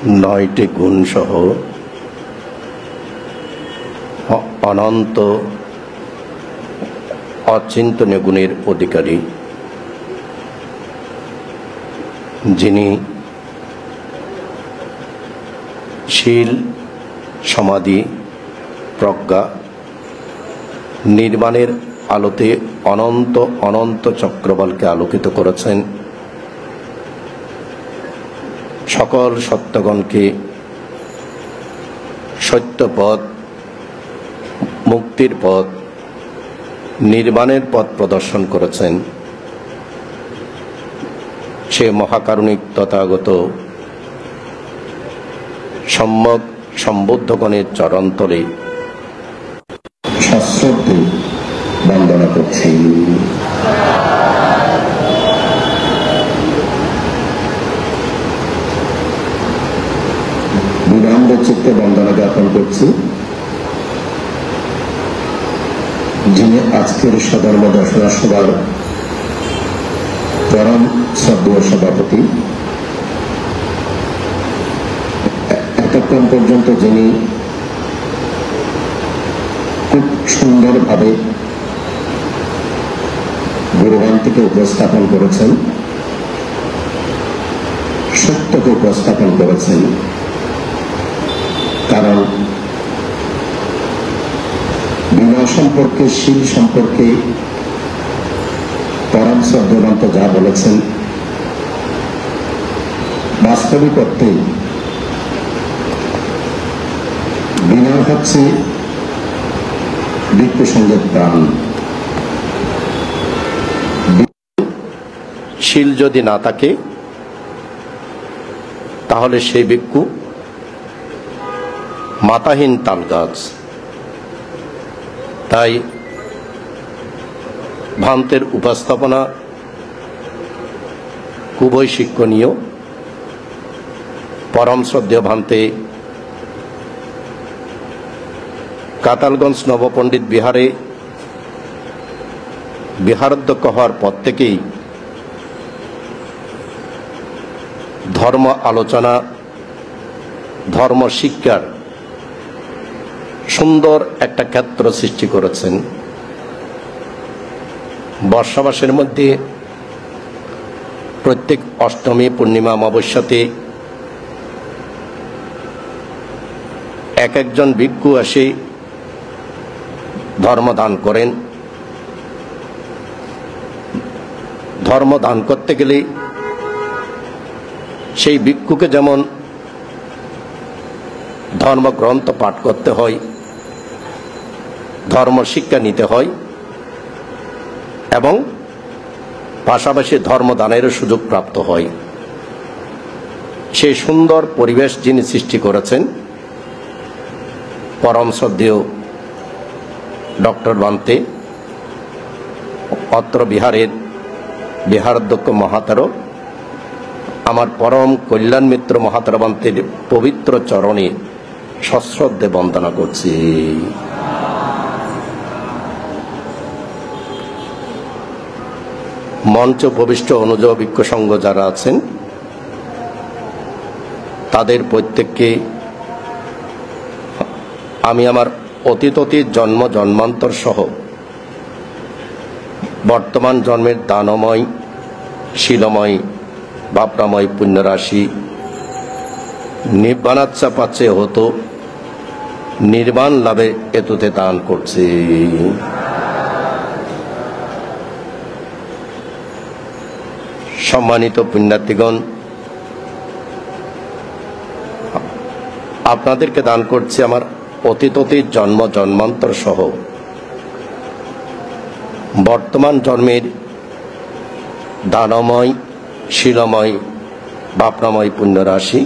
9টি গুণ সহ অনন্ত অচিন্তনীয় গুণের অধিকারী, যিনি শীল, সমাধি, প্রজ্ঞা, নির্বাণের আলোতে অনন্ত অনন্ত চক্রবালকে আলোকিত করেছেন, সকল সত্যগণকে সত্যপথ, মুক্তির পথ, নির্বাণের পথ প্রদর্শন করেছেন। সে মহাকারুণিক তথাগত সম্যক সম্বুদ্ধগণের চরণতলে সশ্রদ্ধে বন্দনা করছি। বিনম্র চিত্তে বন্দনা জ্ঞাপন করছি যিনি আজকের সধর্ম দর্শনা সভার পরম শ্রদ্ধেয় সভাপতি, এতক্ষণ পর্যন্ত যিনি খুব সুন্দরভাবে গুরুগানটিকে উপস্থাপন করেছেন, সত্যকে উপস্থাপন করেছেন। কারণ বিনয় সম্পর্কে, শীল সম্পর্কে পরম শ্রদ্ধেয়গ্রন্থ যা বলেছেন, বাস্তবিক অর্থে বিনয় হচ্ছে ভিক্ষু সঙ্গের প্রাণ। শীল যদি না থাকে তাহলে সেই ভিক্ষু মাতাহীন তাল গাছ। তাই ভান্তের উপস্থাপনা খুবই শিক্ষণীয়। পরম শ্রদ্ধেয় ভান্তে কাতালগঞ্জ নবপণ্ডিত বিহারে বিহারাধ্যক্ষ হওয়ার পর থেকেই ধর্ম আলোচনা, ধর্ম শিক্ষার সুন্দর একটা ক্ষেত্র সৃষ্টি করেছেন। বর্ষা মাসের মধ্যে প্রত্যেক অষ্টমী, পূর্ণিমা, অমাবস্যাতে এক একজন ভিক্ষু এসে ধর্মদান করেন। ধর্মদান করতে গেলে সেই ভিক্ষুকে যেমন ধর্মগ্রন্থ পাঠ করতে হয়, ধর্ম শিক্ষা নিতে হয় এবং পাশাপাশি ধর্মদানেরও সুযোগ প্রাপ্ত হয়। সেই সুন্দর পরিবেশ যিনি সৃষ্টি করেছেন পরম শ্রদ্ধেয় ডক্টর ভান্তে, অত্র বিহারের বিহারাধ্যক্ষ মহাতার আমার পরম কল্যাণ মিত্র মহাতার ভান্তের পবিত্র চরণে সশ্রদ্ধে বন্দনা করছি। মঞ্চ উপবিষ্ট অনুজ ভিক্ষু সংঘ যারা আছেন তাদের প্রত্যেককে আমি আমার অতীত জন্ম জন্মান্তর সহ বর্তমান জন্মের দানময়, শীলময়, বাপরাময় পুণ্যরাশি নির্বাণাচ্ছা পাচ্ছে হতো নির্বাণ লাভে এতুতে দান করছে। সম্মানিত পুণ্যার্থীগণ, আপনাদেরকে দান করছি আমার অতীত জন্ম জন্মান্তর সহ বর্তমান জন্মের দানময়, শীলময়, বাপরাময় পুণ্যরাশি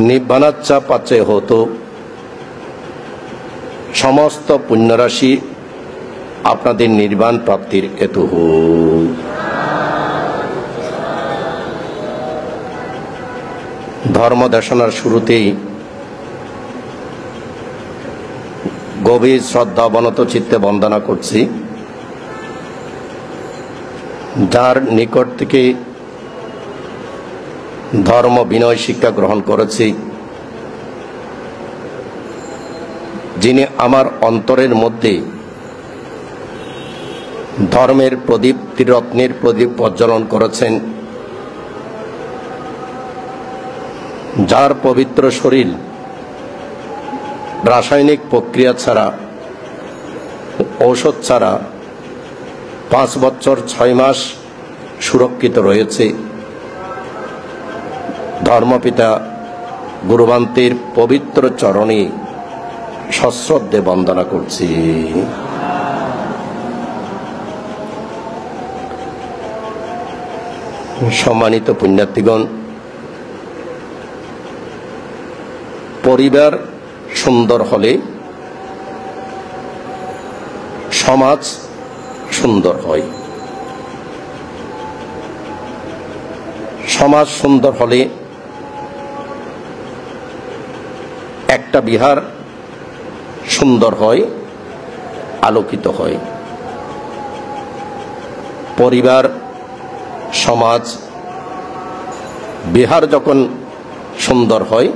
নির্বাণাচ্ছা পাচ্ছে হতো সমস্ত পুণ্যরাশি আপনাদের নির্বাণ প্রাপ্তির হেতু হোক। ধর্ম দেশনার শুরুতেই গভীর শ্রদ্ধা অবনত চিত্তে বন্দনা করছি যার নিকট থেকে ধর্ম বিনয় শিক্ষা গ্রহণ করেছি, যিনি আমার অন্তরের মধ্যে ধর্মের প্রদীপ, ত্রিরত্নের প্রদীপ প্রজ্বলন করেছেন, যার পবিত্র শরীর রাসায়নিক প্রক্রিয়া ছাড়া, ঔষধ ছাড়া 5 বছর 6 মাস সুরক্ষিত রয়েছে, ধর্মপিতা গুরুবান্তের পবিত্র চরণে সশ্রদ্ধে বন্দনা করছি। সম্মানিত পুণ্যার্থীগণ, পরিবার সুন্দর হলে সমাজ সুন্দর হয়, সমাজ সুন্দর হলে একটা বিহার সুন্দর হয়, আলোকিত হয়। পরিবার, সমাজ, বিহার যখন সুন্দর হয়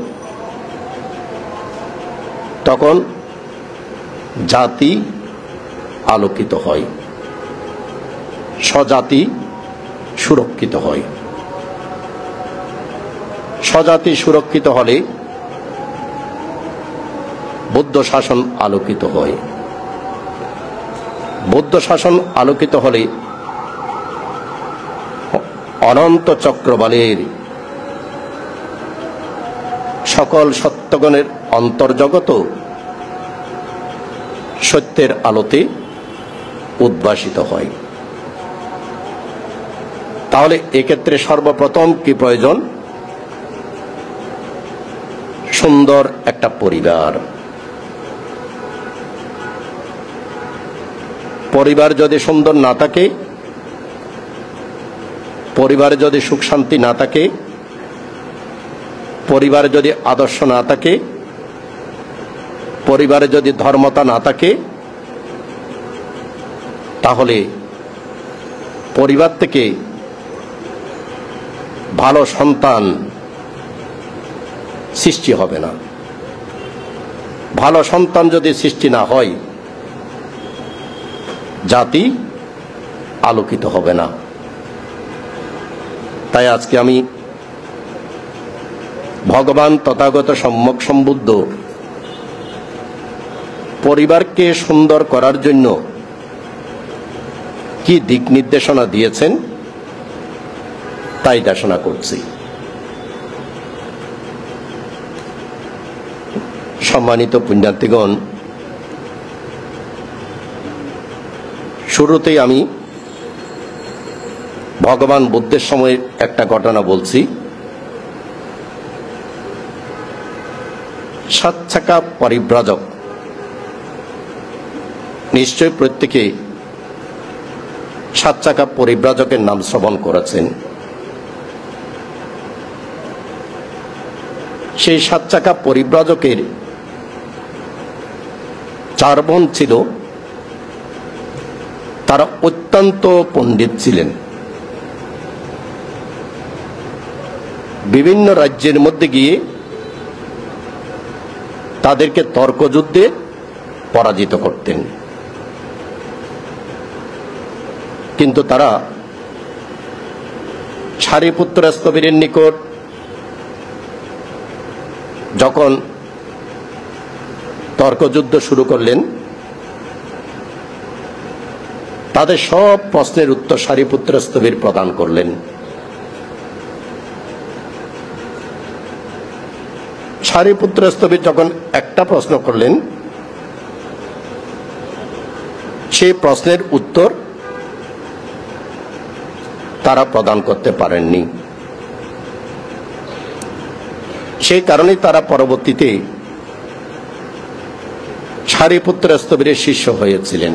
তখন জাতি আলোকিত হয়, স্বজাতি সুরক্ষিত হয়। স্বজাতি সুরক্ষিত হলে বৌদ্ধ শাসন আলোকিত হয়, বৌদ্ধ শাসন আলোকিত হলে অনন্ত চক্রবালের সকল সত্যগণের অন্তর্জগত সত্যের আলোতে উদ্ভাসিত হয়। তাহলে এক্ষেত্রে সর্বপ্রথম কি প্রয়োজন? সুন্দর একটা পরিবার। পরিবার যদি সুন্দর না থাকে, পরিবারে যদি সুখ শান্তি না থাকে, পরিবারে যদি আদর্শ না থাকে, পরিবারে যদি ধর্মতা না থাকে, তাহলে পরিবার থেকে ভালো সন্তান সৃষ্টি হবে না। ভালো সন্তান যদি সৃষ্টি না হয়, জাতি আলোকিত হবে না। তাই আজকে আমি ভগবান তথাগত সম্যক সম্বুদ্ধ পরিবারকে সুন্দর করার জন্য কি দিক নির্দেশনা দিয়েছেন তাই দেশনা করছি। সম্মানিত পুণ্যার্থীগণ, শুরুতেই আমি ভগবান বুদ্ধের সময়ের একটা ঘটনা বলছি। 7 চাকা পরিব্রাজক, নিশ্চয় প্রত্যেকে 7 চাকা পরিব্রাজকের নাম শ্রবণ করেছেন। সেই 7 চাকা পরিব্রাজকের 4 বোন ছিল, তারা অত্যন্ত পণ্ডিত ছিলেন। বিভিন্ন রাজ্যের মধ্যে গিয়ে তাদেরকে তর্কযুদ্ধে পরাজিত করতেন, কিন্তু তারা সারিপুত্র স্তবীরের নিকট যখন তর্কযুদ্ধ শুরু করলেন, তাদের সব প্রশ্নের উত্তর সারিপুত্র স্তবীর প্রদান করলেন। সারিপুত্র স্তবীর যখন একটা প্রশ্ন করলেন, সেই প্রশ্নের উত্তর তারা প্রদান করতে পারেননি। সেই কারণে তারা পরবর্তীতে সারিপুত্র স্তবীরের শিষ্য হয়েছিলেন।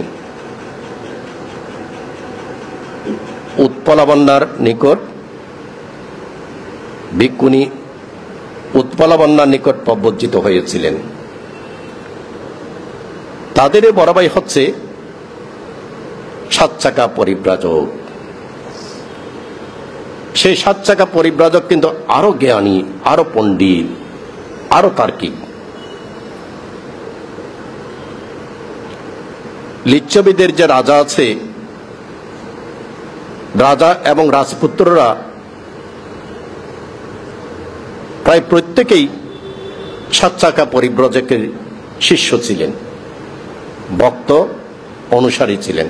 উৎপলাবন্যার নিকট ভিক্ষুণী উৎপলাবন্যার নিকট প্রব্রজিত হয়েছিলেন। তাদের বড় ভাই হচ্ছে 7 চাকা পরিব্রাজক। সেই 7 চাকা পরিব্রাজক কিন্তু আরো জ্ঞানী, আরো পণ্ডিত, আরো তার্কিক। লিচ্ছবিদের যে রাজা আছে, রাজা এবং রাজপুত্ররা প্রায় প্রত্যেকেই 7 চাকা পরিব্রাজকের শিষ্য ছিলেন, ভক্ত অনুসারী ছিলেন।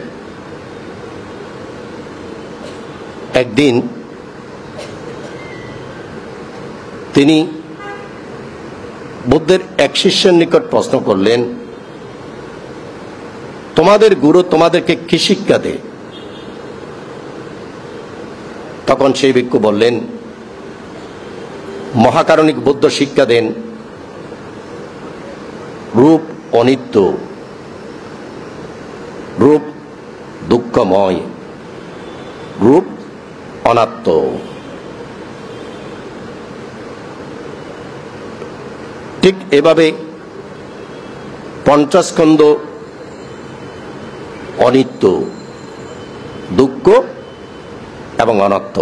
একদিন তিনি বুদ্ধের এক শিষ্যের নিকট প্রশ্ন করলেন, তোমাদের গুরু তোমাদেরকে কি শিক্ষা দেয়? তখন সেই ভিক্ষু বললেন, মহাকারণিক বুদ্ধ শিক্ষা দেন রূপ অনিত্য, রূপ দুঃখময়, রূপ অনাত্ম। ঠিক এভাবে পঞ্চস্কন্ধ অনিত্য, দুঃখ এবং অনাত্ম।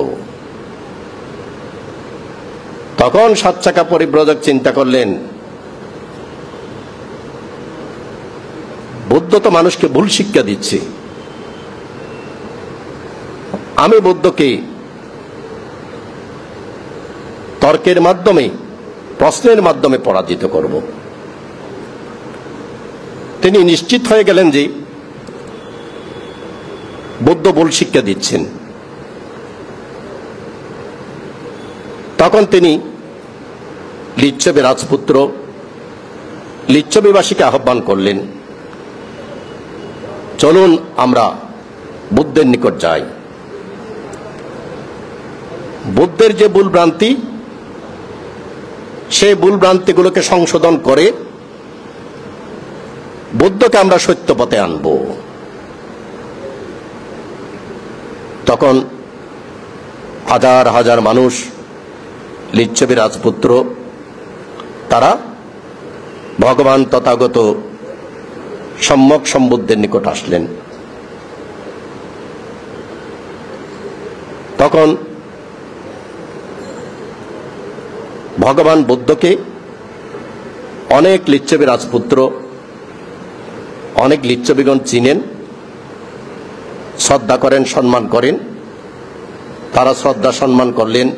তখন 7 চাকা পরিব্রাজক চিন্তা করলেন, বুদ্ধ তো মানুষকে ভুল শিক্ষা দিচ্ছে, আমি বুদ্ধকে তর্কের মাধ্যমে, প্রশ্নের মাধ্যমে পরাজিত করব। তিনি নিশ্চিত হয়ে গেলেন যে বুদ্ধ ভুল শিক্ষা দিচ্ছেন। তখন তিনি লিচ্ছবি রাজপুত্র লিচ্ছবিবাসীকে আহ্বান করলেন, চলুন আমরা বুদ্ধের নিকট যাই। বুদ্ধের যে ভুল ভ্রান্তি, সেই ভুল ভ্রান্তিগুলোকে সংশোধন করে বুদ্ধকে আমরা সত্য পথে আনব। তখন হাজার হাজার মানুষ, লিচ্ছবি রাজপুত্র, তারা ভগবান তথাগত সম্যক সম্বুদ্ধের নিকট আসলেন। তখন ভগবান বুদ্ধকে অনেক লিচ্ছবি রাজপুত্র, অনেক লিচ্ছবিগণ চিনেন, শ্রদ্ধা করেন, সম্মান করেন। তারা শ্রদ্ধা সম্মান করলেন।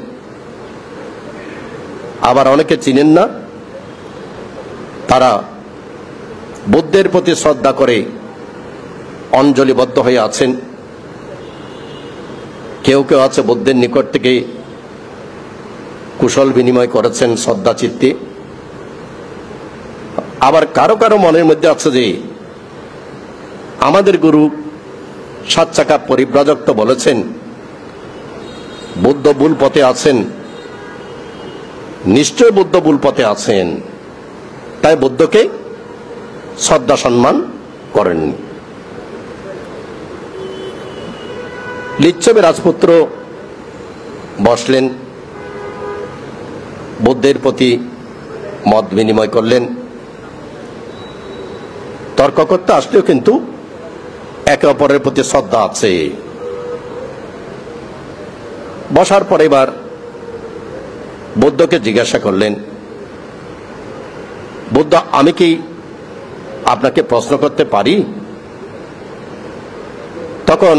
আবার অনেকে চিনেন না, তারা বুদ্ধের প্রতি শ্রদ্ধা করে অঞ্জলিবদ্ধ হয়ে আছেন। কেউ কেউ আছে বুদ্ধের নিকট থেকে কুশল বিনিময় করেছেন শ্রদ্ধা চিত্তে। আবার কারো কারো মনের মধ্যে আছে যে আমাদের গুরু 7 চাকা পরিব্রাজক তো বলেছেন বুদ্ধ ভুল পথে আছেন, নিশ্চয় বুদ্ধ ভুল পথে আছেন, তাই বুদ্ধকে শ্রদ্ধা সম্মান করেননি। লিচ্ছবি রাজপুত্র বসলেন, বুদ্ধের প্রতি মত বিনিময় করলেন। তর্ক করতে আসলেও কিন্তু একে অপরের প্রতি শ্রদ্ধা আছে। বসার পর এবার বুদ্ধকে জিজ্ঞাসা করলেন, বুদ্ধ, আমি কি আপনাকে প্রশ্ন করতে পারি? তখন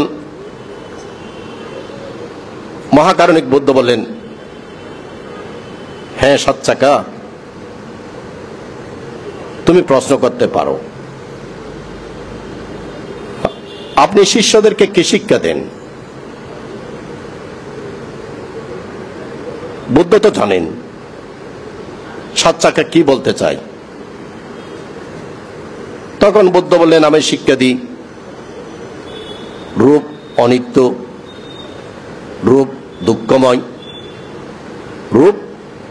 মহাকারণিক বুদ্ধ বললেন, হ্যাঁ 7 চাকা, তুমি প্রশ্ন করতে পারো। আপনি শিষ্যদেরকে কি শিক্ষা দেন? বুদ্ধ তো জানেন 7 চাকা কি বলতে চায়। তখন বুদ্ধ বললেন, আমি শিক্ষা দিই রূপ অনিত্য, রূপ দুঃখময়, রূপ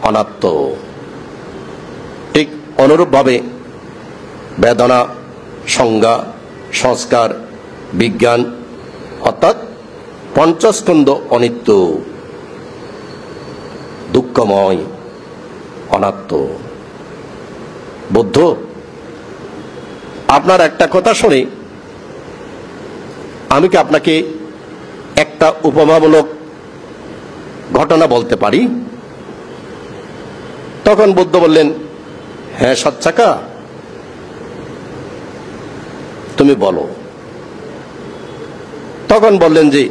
অনাত্ম। ঠিক অনুরূপভাবে বেদনা, সংজ্ঞা, সংস্কার, বিজ্ঞান অর্থাৎ পঞ্চস্কন্ধ অনিত্য, দুঃখময়, অনাত্ম। বুদ্ধ, আপনার একটা কথা শুনে আমি কি আপনাকে একটা উপমামূলক ঘটনা বলতে পারি? তখন বুদ্ধ বললেন, হ্যাঁ সাত চাকা, তুমি বলো। তখন বললেন যে,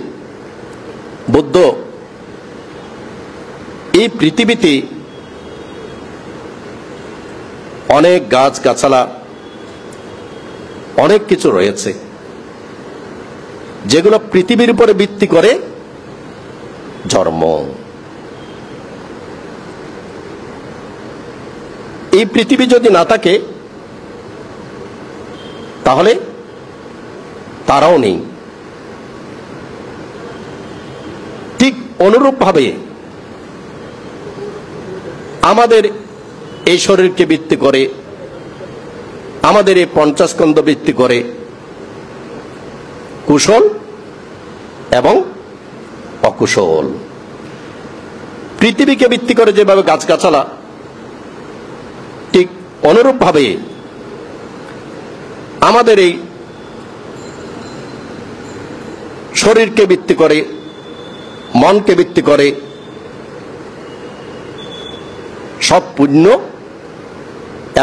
বুদ্ধ, এই পৃথিবীতে অনেক গাছ গাছালা, অনেক কিছু রয়েছে যেগুলো পৃথিবীর উপরে ভিত্তি করে জন্ম। এই পৃথিবী যদি না থাকে তাহলে তারাও নেই। ঠিক অনুরূপভাবে আমাদের এই শরীরকে ভিত্তি করে, আমাদের এই পঞ্চস্কন্ধ ভিত্তি করে কুশল এবং অকুশল। পৃথিবীকে ভিত্তি করে যেভাবে গাছগাছালা, ঠিক অনুরূপভাবে আমাদের এই শরীরকে ভিত্তি করে, মনকে ভিত্তি করে সব পুণ্য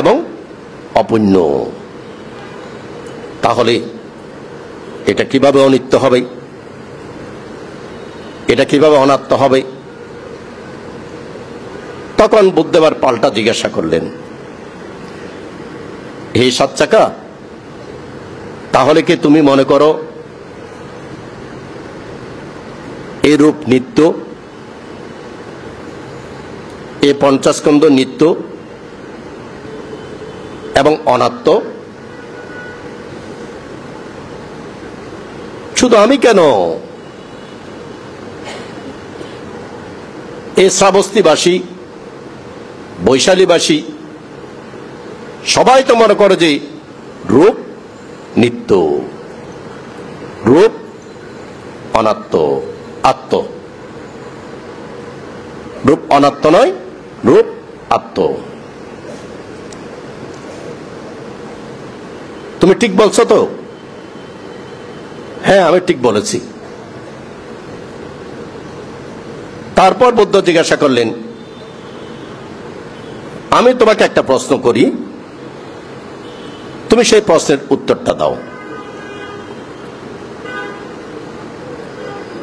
এবং অপুণ্য। তাহলে এটা কিভাবে অনিত্য হবে? এটা কিভাবে অনাত্ম হবে? তখন বুদ্ধ আবার পাল্টা জিজ্ঞাসা করলেন, হে সাত চাকা, তাহলে কি তুমি মনে করো এই রূপ নিত্য, এই পঞ্চস্কন্ধ নিত্য এবং অনাত্ম? শুধু আমি কেন, এই শ্রাবস্তিবাসী, বৈশালীবাসী সবাই তো মনে করে যে রূপ নিত্য, রূপ অনাত্ম, আত্ম। রূপ অনাত্ম নয়, রূপ আত্ম। তুমি ঠিক বলছো তো? হ্যাঁ, আমি ঠিক বলেছি। তারপর বুদ্ধ জিজ্ঞাসা করলেন, আমি তোমাকে একটা প্রশ্ন করি, তুমি সেই প্রশ্নের উত্তরটা দাও।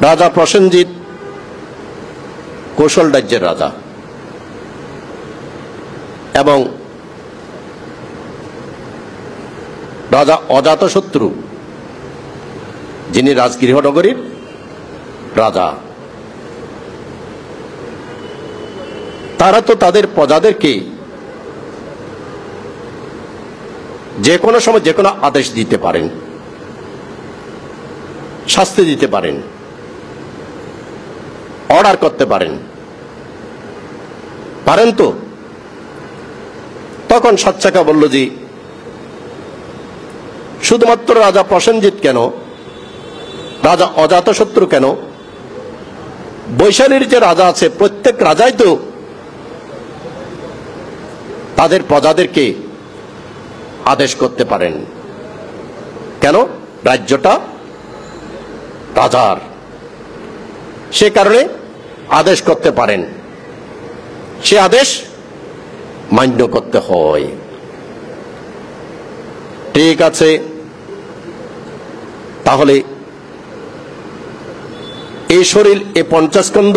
রাজা প্রসেনজিৎ কৌশল রাজ্যের রাজা এবং রাজা অজাতশত্রু, যিনি রাজগৃহ নগরীর রাজা, তারা তো তাদের প্রজাদেরকে যে কোনো সময় যে কোনো আদেশ দিতে পারেন, শাস্তি দিতে পারেন, অর্ডার করতে পারেন, পারেন তো? তখন সাত চাকা বলল যে, শুধুমাত্র রাজা প্রসেনজিৎ কেন, রাজা অজাতশত্রু কেন, বৈশালীর যে রাজা আছে প্রত্যেক রাজাই তো তাদের প্রজাদেরকে আদেশ করতে পারেন। কেন? রাজ্যটা রাজার, সে কারণে আদেশ করতে পারেন, সে আদেশ মান্য করতে হয়। ঠিক আছে, তাহলে এই শরীর, এই পঞ্চস্কন্ধ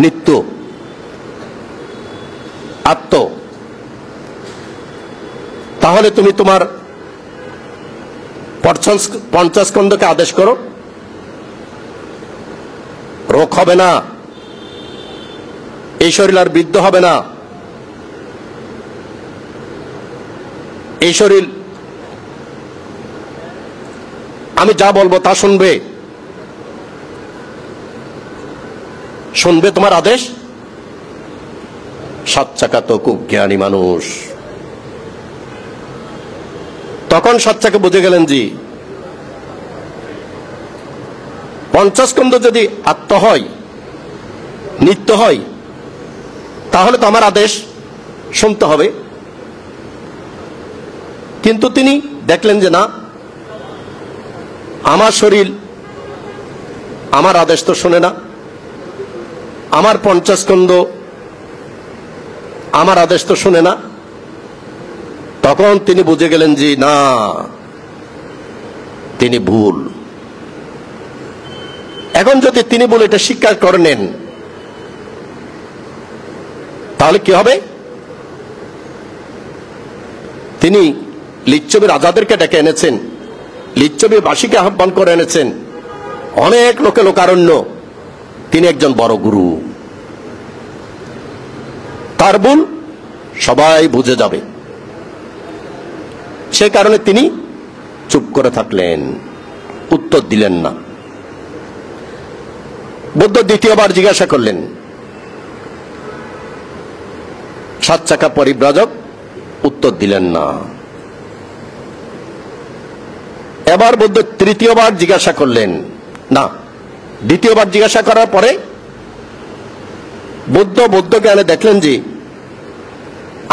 নিত্য, আত্ম। তাহলে তুমি তোমার পঞ্চস্কন্ধকে আদেশ করো, রোগ হবে না, এই শরীর আর বৃদ্ধ হবে না, এই শরীর আমি যা বলবো তা শুনবে, শুনবে তোমার আদেশ। সাত চাকা তো খুব জ্ঞানী মানুষ। তখন সাত চাকা বুঝে গেলেন যে পঞ্চস্কন্ধ যদি আত্ম হয়, নিত্য হয়, তাহলে তো আমার আদেশ শুনতে হবে। কিন্তু তিনি দেখলেন যে না, আমার শরীর আমার আদেশ তো শোনে না, আমার 50 স্কন্ধ, আমার আদেশ তো শুনে না। তখন তিনি বুঝে গেলেন যে না, তিনি ভুল। এখন যদি তিনি ভুল এটা স্বীকার করে নেন, তাহলে কি হবে? তিনি লিচ্ছবি রাজাদেরকে ডেকে এনেছেন, লিচ্ছবি বাসীকে আহ্বান করে এনেছেন, অনেক লোকে লোকারণ্য। তিনি একজন বড় গুরু, তার ভুল সবাই বুঝে যাবে। সে কারণে তিনি চুপ করে থাকলেন, উত্তর দিলেন না। বুদ্ধ দ্বিতীয়বার জিজ্ঞাসা করলেন, সাত চাকা পরিব্রাজক উত্তর দিলেন না। এবার বুদ্ধ তৃতীয়বার জিজ্ঞাসা করলেন, না, দ্বিতীয়বার জিজ্ঞাসা করার পরে বুদ্ধ জ্ঞানে দেখলেন যে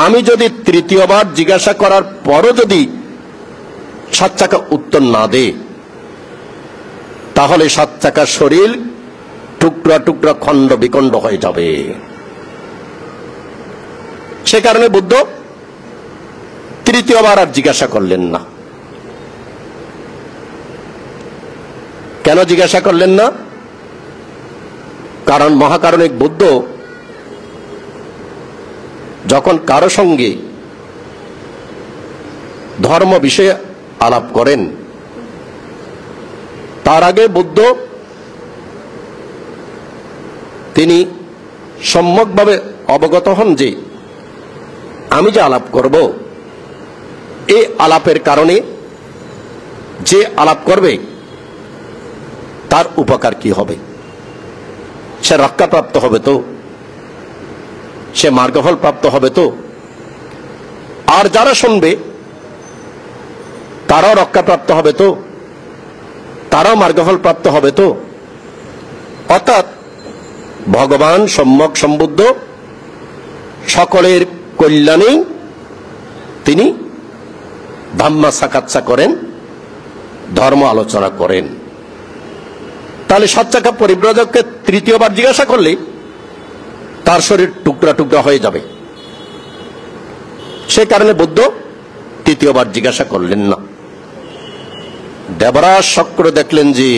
আমি যদি তৃতীয়বার জিজ্ঞাসা করার পরও যদি সাত চাকা উত্তর না দে, তাহলে সাত চাকার শরীর টুকরা টুকরা খণ্ড বিখণ্ড হয়ে যাবে। সে কারণে বুদ্ধ তৃতীয়বার আর জিজ্ঞাসা করলেন না। কেন জিজ্ঞাসা করলেন না? কারণ মহাকারণিক বুদ্ধ যখন কারো সঙ্গে ধর্ম বিষয়ে আলাপ করেন, তার আগে বুদ্ধ তিনি সম্যকভাবে অবগত হন যে আমি যে আলাপ করব, এই আলাপের কারণে যে আলাপ করবে তার উপকার কি হবে। সে রক্ষাপ্রাপ্ত হবে তো, সে মার্গফল প্রাপ্ত হবে তো, আর যারা শুনবে তারাও রক্ষাপ্রাপ্ত হবে তো, তারাও মার্গফল প্রাপ্ত হবে তো। অর্থাৎ ভগবান সম্যক সম্বুদ্ধ সকলের কল্যাণেই তিনি ধাম্মা সাক্ষাৎ করেন, ধর্ম আলোচনা করেন। তাহলে সাত চাকা পরিব্রাজককে তৃতীয়বার জিজ্ঞাসা করলে তার শরীর টুকরা টুকরা হয়ে যাবে। সে কারণে বুদ্ধ তৃতীয়বার জিজ্ঞাসা করলেন না। দেবরাজ শক্র দেখলেন যে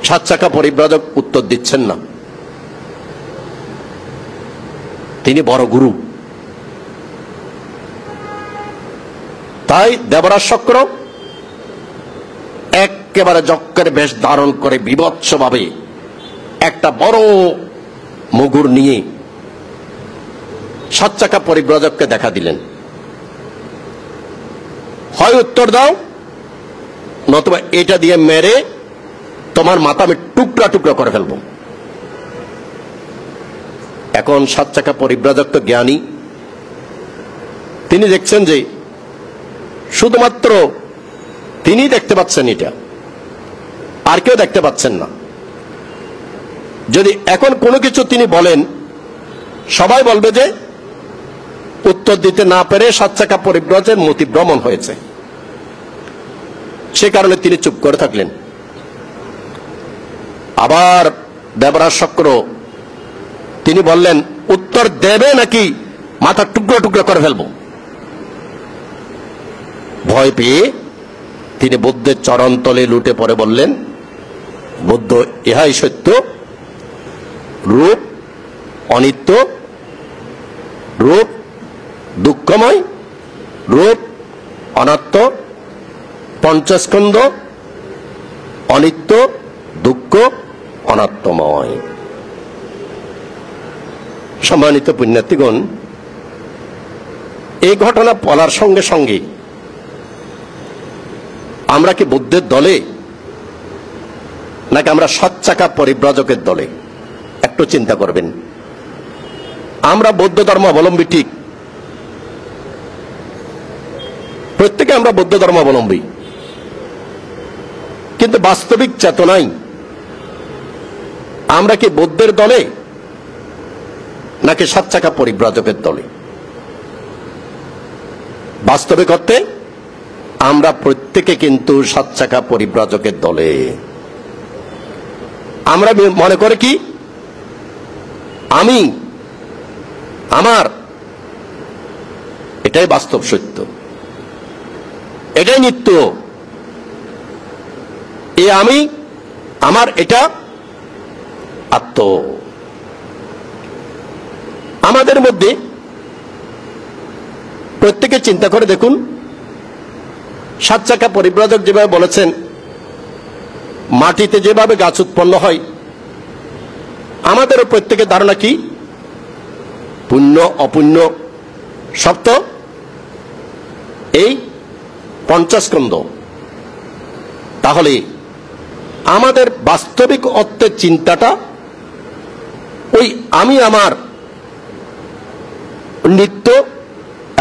সাত চাকা পরিব্রাজক উত্তর দিচ্ছেন না, তিনি বড় গুরু। তাই দেবরাজ শক্র একেবারে যজ্ঞের বেশ ধারণ করে বিভৎসভাবে একটা বড় মুগুর নিয়ে সাত চাকা পরিব্রাজককে দেখা দিলেন, হয় উত্তর দাও, নতুবা এটা দিয়ে মেরে তোমার মাথা আমি টুকরা টুকরা করে ফেলবো। এখন সাত চাকা পরিব্রাজক তো জ্ঞানী, তিনি দেখছেন যে শুধুমাত্র তিনি দেখতে পাচ্ছেন, এটা আর কেউ দেখতে পাচ্ছেন না। যদি এখন কোনো কিছু তিনি বলেন, সবাই বলবে যে উত্তর দিতে না পেরে সাত চাকা পরিব্রাজকের মতিভ্রমণ হয়েছে। সে কারণে তিনি চুপ করে থাকলেন। আবার দেবরাজ শক্র তিনি বললেন, উত্তর দেবে নাকি মাথা টুকরো টুকরো করে ফেলবো। ভয় পেয়ে তিনি বুদ্ধের চরণ তলে লুটে পড়ে বললেন, বুদ্ধ, ইহাই সত্য, রূপ অনিত্য, রূপ দুঃখময়, রূপ অনাত্ম, পঞ্চস্কন্ধ অনিত্য, দুঃখ, অনাত্মময়। সম্মানিত পুণ্যার্থীগণ, এই ঘটনা বলার সঙ্গে সঙ্গে আমরা কি বুদ্ধের দলে নাকি আমরা সাত চাকা পরিব্রাজকের দলে? একটু চিন্তা করবেন। আমরা বৌদ্ধ ধর্ম অবলম্বী ঠিক, প্রত্যেকে আমরা বৌদ্ধ ধর্ম অবলম্বী, কিন্তু বাস্তবিক চেতনায় আমরা কি বৌদ্ধের দলে নাকি সাত চাকা পরিব্রাজকের দলে? বাস্তবিক অর্থে আমরা প্রত্যেকে কিন্তু সাত চাকা পরিব্রাজকের দলে। আমরা মনে করে কি আমি আমার, এটাই বাস্তব সত্য, এটাই নিত্য। এ আমি আমার, এটা আত্ম। আমাদের মধ্যে প্রত্যেকে চিন্তা করে দেখুন, 7 চাকা পরিব্রাজক যেভাবে বলেছেন, মাটিতে যেভাবে গাছ উৎপন্ন হয়, আমাদেরও প্রত্যেকের ধারণা কি পুণ্য অপুণ্য সপ্ত এই 50 স্কন্ধ। তাহলে আমাদের বাস্তবিক অর্থের চিন্তাটা ওই আমি আমার নিত্য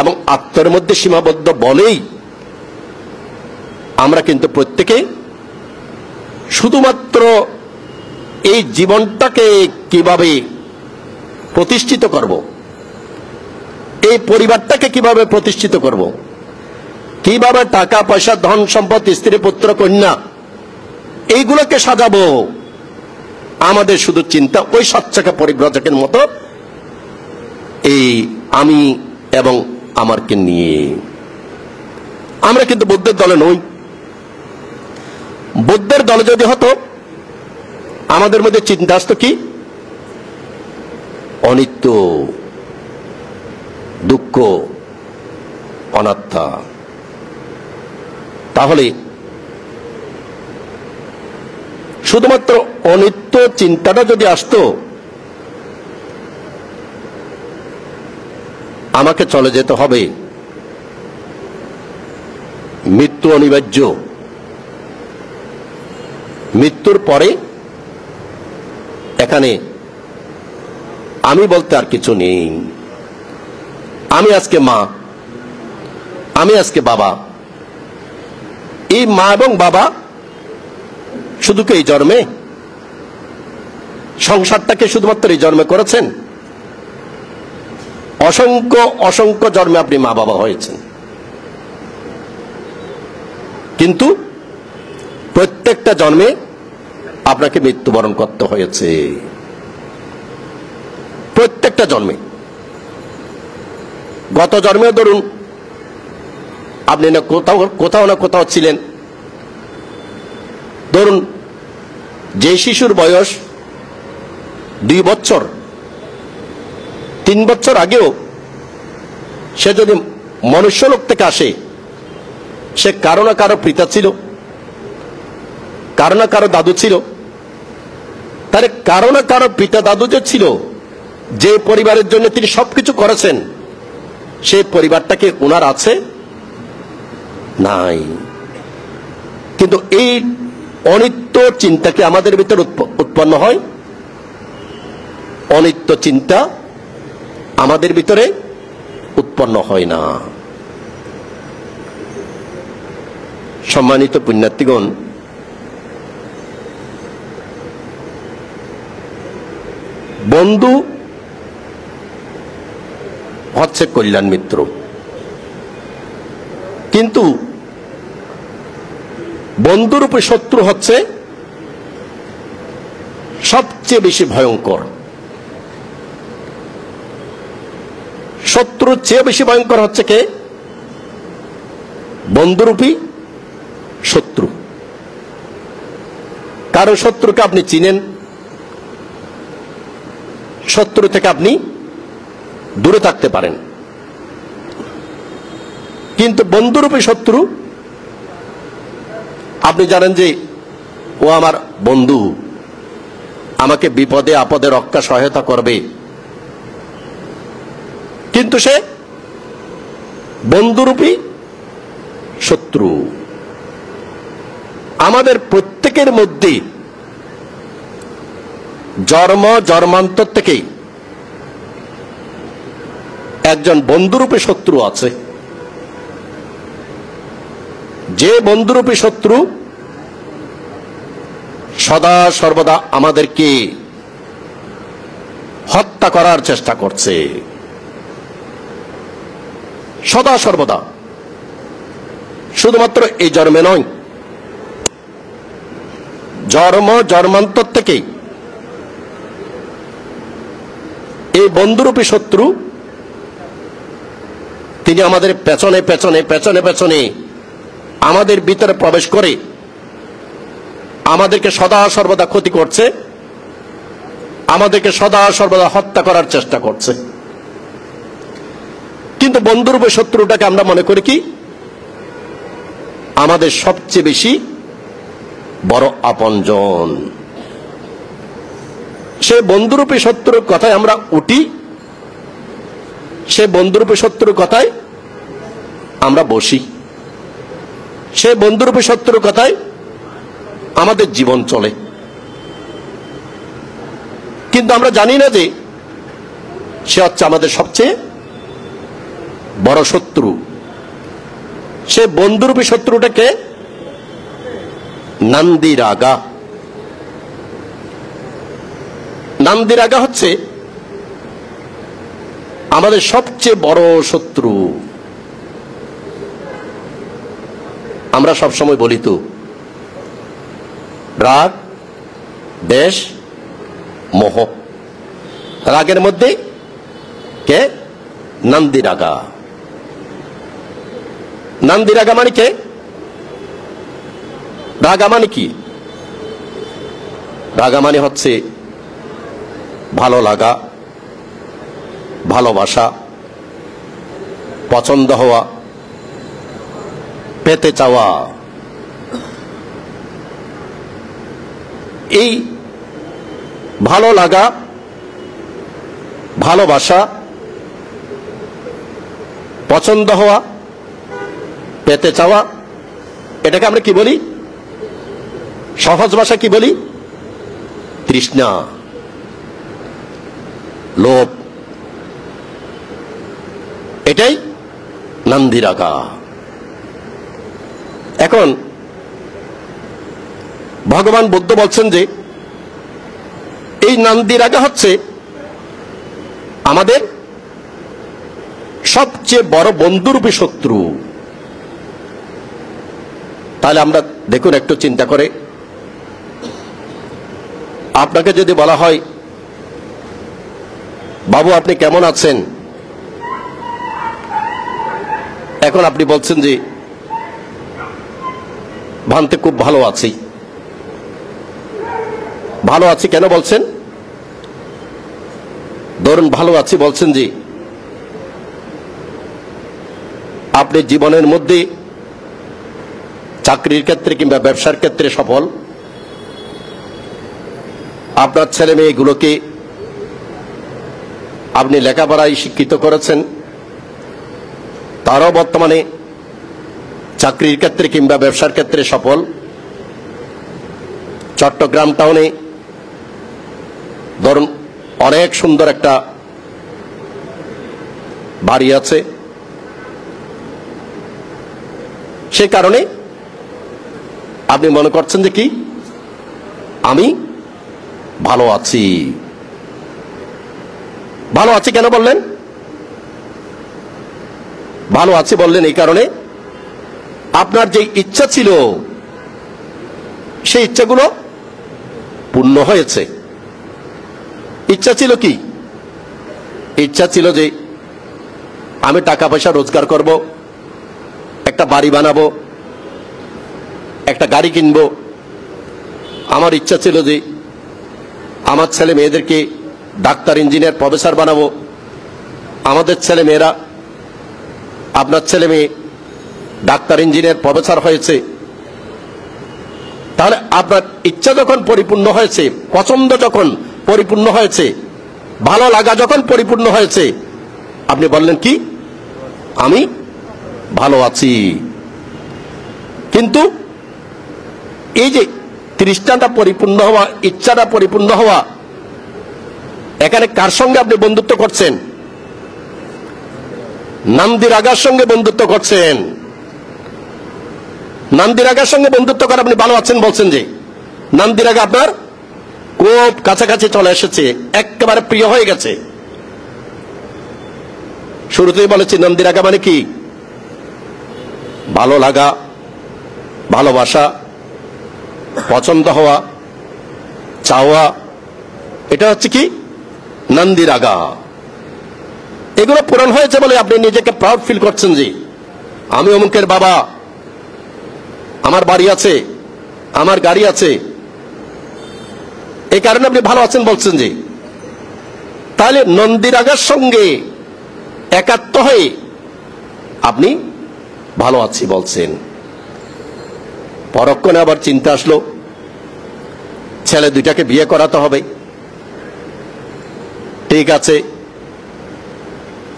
এবং আত্মার মধ্যে সীমাবদ্ধ বলেই আমরা কিন্তু প্রত্যেকে শুধুমাত্র এই জীবনটাকে কিভাবে প্রতিষ্ঠিত করব, এই পরিবারটাকে কিভাবে প্রতিষ্ঠিত করব, কিভাবে টাকা পয়সা ধন সম্পদ স্ত্রী পুত্র কন্যা এইগুলোকে সাজাবো, আমাদের শুধু চিন্তা ওই 7 চাকা পরিব্রাজকের মতো এই আমি এবং আমারকে নিয়ে। আমরা কিন্তু বুদ্ধের দলে নই। বুদ্ধের দলে যদি হতো আমাদের মধ্যে চিন্তা আসতো কি অনিত্য, দুঃখ, অনাত্মা। তাহলে শুধুমাত্র অনিত্য চিন্তাটা যদি আসতো, আমাকে চলে যেতে হবে, মৃত্যু অনিবার্য, মৃত্যুর পরে এখানে আমি বলতে আর কিছু নেই। আমি আজকে মা, আমি আজকে বাবা। এই মা এবং বাবা শুধু কি এই জন্মে, সংসারটাকে শুধুমাত্র এই জন্মে করেছেন? অসংখ্য অসংখ্য জন্মে আপনি মা বাবা হয়েছেন, কিন্তু প্রত্যেকটা জন্মে আপনাকে মৃত্যুবরণ করতে হয়েছে। প্রত্যেকটা জন্মে। গত জন্মেও ধরুন আপনি না কোথাও না কোথাও ছিলেন। ধরুন যে শিশুর বয়স 2 বছর 3 বছর আগেও সে যদি মনুষ্যলোক থেকে আসে, সে কারো না কারো পিতা ছিল, কারো না কারো দাদু ছিল। তার কারো না কারো পিতা দাদু যে ছিল, যে পরিবারের জন্য তিনি সবকিছু করেছেন, সেই পরিবারটাকে ওনার আছে? নাই। কিন্তু এই অনিত্য চিন্তা কি আমাদের ভিতরে উৎপন্ন হয়? অনিত্য চিন্তা আমাদের ভিতরে উৎপন্ন হয় না। সম্মানিত পুণ্যার্থীগণ, বন্ধু হচ্ছে কল্যাণ মিত্র, কিন্তু বন্ধুরূপে শত্রু হচ্ছে সবচেয়ে বেশি ভয়ঙ্কর। শত্রুর চেয়ে বেশি ভয়ঙ্কর হচ্ছে কে? বন্ধুরূপী শত্রু। কারণ শত্রুকে আপনি চিনেন, শত্রু থেকে আপনি দূরে থাকতে পারেন, কিন্তু বন্ধুরূপী শত্রু আপনি জানেন যে ও আমার বন্ধু, আমাকে বিপদে আপদে রক্ষা সহায়তা করবে, কিন্তু সে বন্ধুরূপী শত্রু। আমাদের প্রত্যেকের মধ্যে জন্ম জন্মান্তর থেকে একজন বন্ধুরূপী শত্রু আছে, যে বন্ধুরূপী শত্রু সদা সর্বদা আমাদেরকে হত্যা করার চেষ্টা করছে, সদা সর্বদা। শুধুমাত্র এই জন্মে নয়, জন্ম জন্মান্তর থেকেই এই বন্ধুরূপী শত্রু তিনি আমাদের পেছনে পেছনে পেছনে পেছনে আমাদের ভিতরে প্রবেশ করে আমাদেরকে সদা সর্বদা ক্ষতি করছে, আমাদেরকে সদা সর্বদা হত্যা করার চেষ্টা করছে। কিন্তু বন্ধুরূপী শত্রুটাকে আমরা মনে করি কি আমাদের সবচেয়ে বেশি বড় আপনজন। সে বন্ধুরূপী শত্রুর কথায় আমরা উঠি, সে বন্ধুরূপী শত্রুর কথায় আমরা বসি, সে বন্ধুরূপী শত্রুর কথায় আমাদের জীবন চলে। কিন্তু আমরা জানি না যে সে হচ্ছে আমাদের সবচেয়ে বড় শত্রু। সে বন্ধুরূপী শত্রুটাকে নান্দিরাগা। নান্দিরাগা হচ্ছে আমাদের সবচেয়ে বড় শত্রু। আমরা সবসময় বলি তো রাগ, দ্বেষ, মোহ। রাগের মধ্যে কে? নান্দিরাগা। নান্দিরাগা মানে কে? রাগা মানে কি? রাগা মানে হচ্ছে ভালো লাগা, ভালোবাসা, পছন্দ হওয়া, পেতে চাওয়া। এই ভালো লাগা, ভালোবাসা, পছন্দ হওয়া, পেতে চাওয়া, এটাকে আমরা কি বলি? সহজ ভাষা কি বলি? তৃষ্ণা, লোভ। এটাই নান্দিরাগা। এখন ভগবান বুদ্ধ বলছেন যে এই নান্দিরাগা হচ্ছে আমাদের সবচেয়ে বড় বন্ধুরূপী শত্রু। তাহলে আমরা দেখুন, একটু চিন্তা করে আপনাকে যদি বলা হয় বাবু আপনি কেমন আছেন, এখন আপনি বলছেন যে ভান্তে খুব ভালো আছি। ভালো আছি কেন বলছেন? ধরুন ভালো আছি বলছেন যে আপনি জীবনের মধ্যে চাকরির ক্ষেত্রে কিংবা ব্যবসার ক্ষেত্রে সফল, আপনার ছেলে মেয়েগুলোকে আপনি লেখাপড়ায় শিক্ষিত করেছেন, তারাও বর্তমানে চাকরির ক্ষেত্রে কিংবা ব্যবসার ক্ষেত্রে সফল। চট্টগ্রাম টাউনে ধরুন অনেক সুন্দর একটা বাড়ি আছে, সেই কারণে আপনি মনে করছেন যে কি আমি ভালো আছি। ভালো আছি কেন বললেন? ভালো আছি বললেন এই কারণে আপনার যে ইচ্ছা ছিল সেই ইচ্ছাগুলো পূর্ণ হয়েছে। ইচ্ছা ছিল কি? ইচ্ছা ছিল যে আমি টাকা পয়সা রোজগার করব, একটা বাড়ি বানাবো, একটা গাড়ি কিনবো। আমার ইচ্ছা ছিল যে আমার ছেলে মেয়েদেরকে ডাক্তার, ইঞ্জিনিয়ার, প্রফেসর বানাবো। আমাদের ছেলে মেয়েরা, আপনার ছেলে মেয়ে ডাক্তার, ইঞ্জিনিয়ার, প্রফেসর হয়েছে। তাহলে আপনার ইচ্ছা যখন পরিপূর্ণ হয়েছে, পছন্দ যখন পরিপূর্ণ হয়েছে, ভালো লাগা যখন পরিপূর্ণ হয়েছে, আপনি বললেন কি আমি ভালো আছি। কিন্তু এই যে তৃষ্ণাটা পরিপূর্ণ হওয়া, ইচ্ছাটা পরিপূর্ণ হওয়া, এখানে কার সঙ্গে আপনি বন্ধুত্ব করছেন? নান্দিরাগার সঙ্গে বন্ধুত্ব করছেন। নান্দিরাগার সঙ্গে বন্ধুত্ব করে আপনি ভালো আছেন বলছেন যে নান্দিরাগা আপনার খুব কাছাকাছি চলে এসেছে, একেবারে প্রিয় হয়ে গেছে। শুরুতেই বলেছি নান্দিরাগা মানে কি? ভালো লাগা, ভালোবাসা, পছন্দ হওয়া, চাওয়া, এটা হচ্ছে কি নান্দিরাগা। এগুলো পূরণ হয়েছে বলে আপনি নিজেকে প্রাউড ফিল করছেন যে আমি অমুকের বাবা, আমার বাড়ি আছে, আমার গাড়ি আছে, এই কারণে আপনি ভালো আছেন বলছেন যে। তাহলে নন্দীরাগার সঙ্গে একাত্ম হয়ে আপনি ভালো আছি বলছেন। পরক্ষণে আবার চিন্তা আসলো ছেলে দুইটাকে বিয়ে করাতে হবে। ঠিক আছে,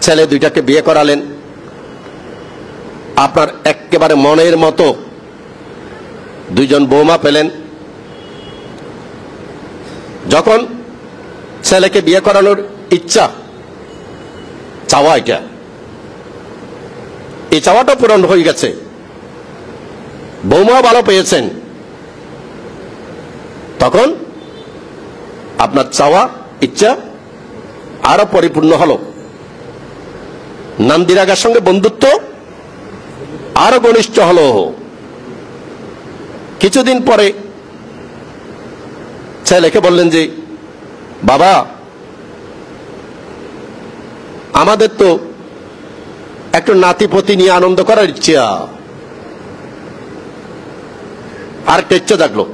ছেলে দুইটাকে বিয়ে করালেন। আপনার একেবারে মনের মতো দুইজন বৌমা পেলেন। যখন ছেলেকে বিয়ে করানোর ইচ্ছা, চাওয়া, এটা এই চাওয়াটা পূরণ হয়ে গেছে, বৌমা ভালো পেয়েছেন, তখন আপনার চাওয়া ইচ্ছা আরো পরিপূর্ণ হলো। নন্দীরাগার সঙ্গে বন্ধুত্ব আরো ঘনিষ্ঠ হলো। কিছুদিন পরে ছেলেকে বললেন যে বাবা, আমাদের তো একটু নাতিপতি নিয়ে আনন্দ করার ইচ্ছা। আর একটা ইচ্ছা জাগলো,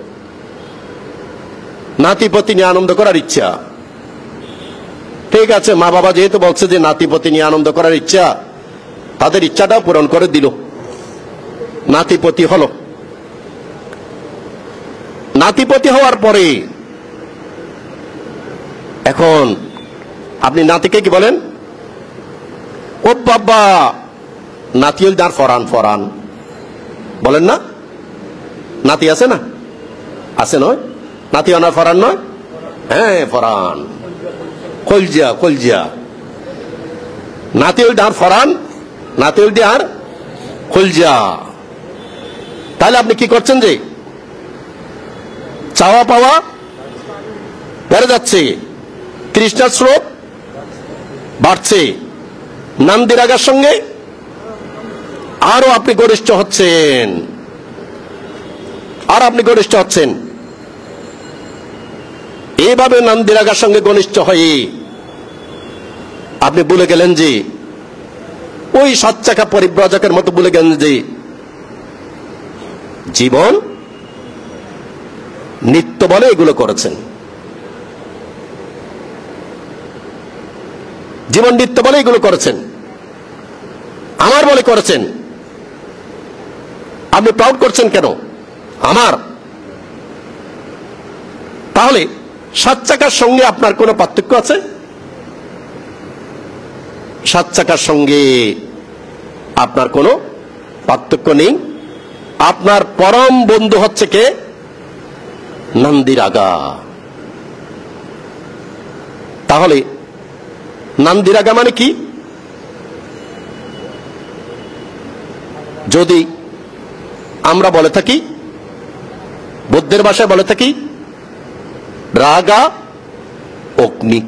নাতিপতি নিয়ে আনন্দ করার ইচ্ছা। ঠিক আছে, মা বাবা যেহেতু বলছে যে নাতিপতি নিয়ে আনন্দ করার ইচ্ছা, তাদের ইচ্ছাটাও পূরণ করে দিল, নাতিপতি হলো। নাতিপতি হওয়ার পরে এখন আপনি নাতিকে কি বলেন? ও বাবা, নাতি হল তার ফরান ফরান বলেন না? নাতি আছে না? আছে নয়? নাতি আনার ফরান নয়? হ্যাঁ, ফরান, কলজিয়া কলজিয়া। নাতি হল তার ফরান, নাতি হল তার কলজিয়া। তাহলে আপনি কি করছেন যে চাওয়া পাওয়া বেড়ে যাচ্ছে, তৃষ্ণার স্রোত বাড়ছে, নন্দীরাগার সঙ্গে আরো আপনি ঘনিষ্ঠ হচ্ছেন, আর আপনি ঘনিষ্ঠ হচ্ছেন। এইভাবে নন্দীরাগার সঙ্গে ঘনিষ্ঠ হয়ে আপনি ভুলে গেলেন যে ওই সাতচাকা পরিব্রাজকের মতো ভুলে গেলেন যে জীবন নিত্য বলে এগুলো করেছেন, জীবন নিত্য বলে এগুলো করেছেন, আমার বলে করেছেন। আপনি প্রাউড করছেন কেন? আমার। তাহলে সাত চাকার সঙ্গে আপনার কোনো পার্থক্য আছে? সাত চাকার সঙ্গে আপনার কোনো পার্থক্য নেই। আপনার পরম বন্ধু হচ্ছে কে? নন্দীরাগা। তাহলে নন্দীরাগা মানে কি? যদি আমরা বলে থাকি, বুদ্ধের ভাষায় বলে থাকি রাগা অগ্নি।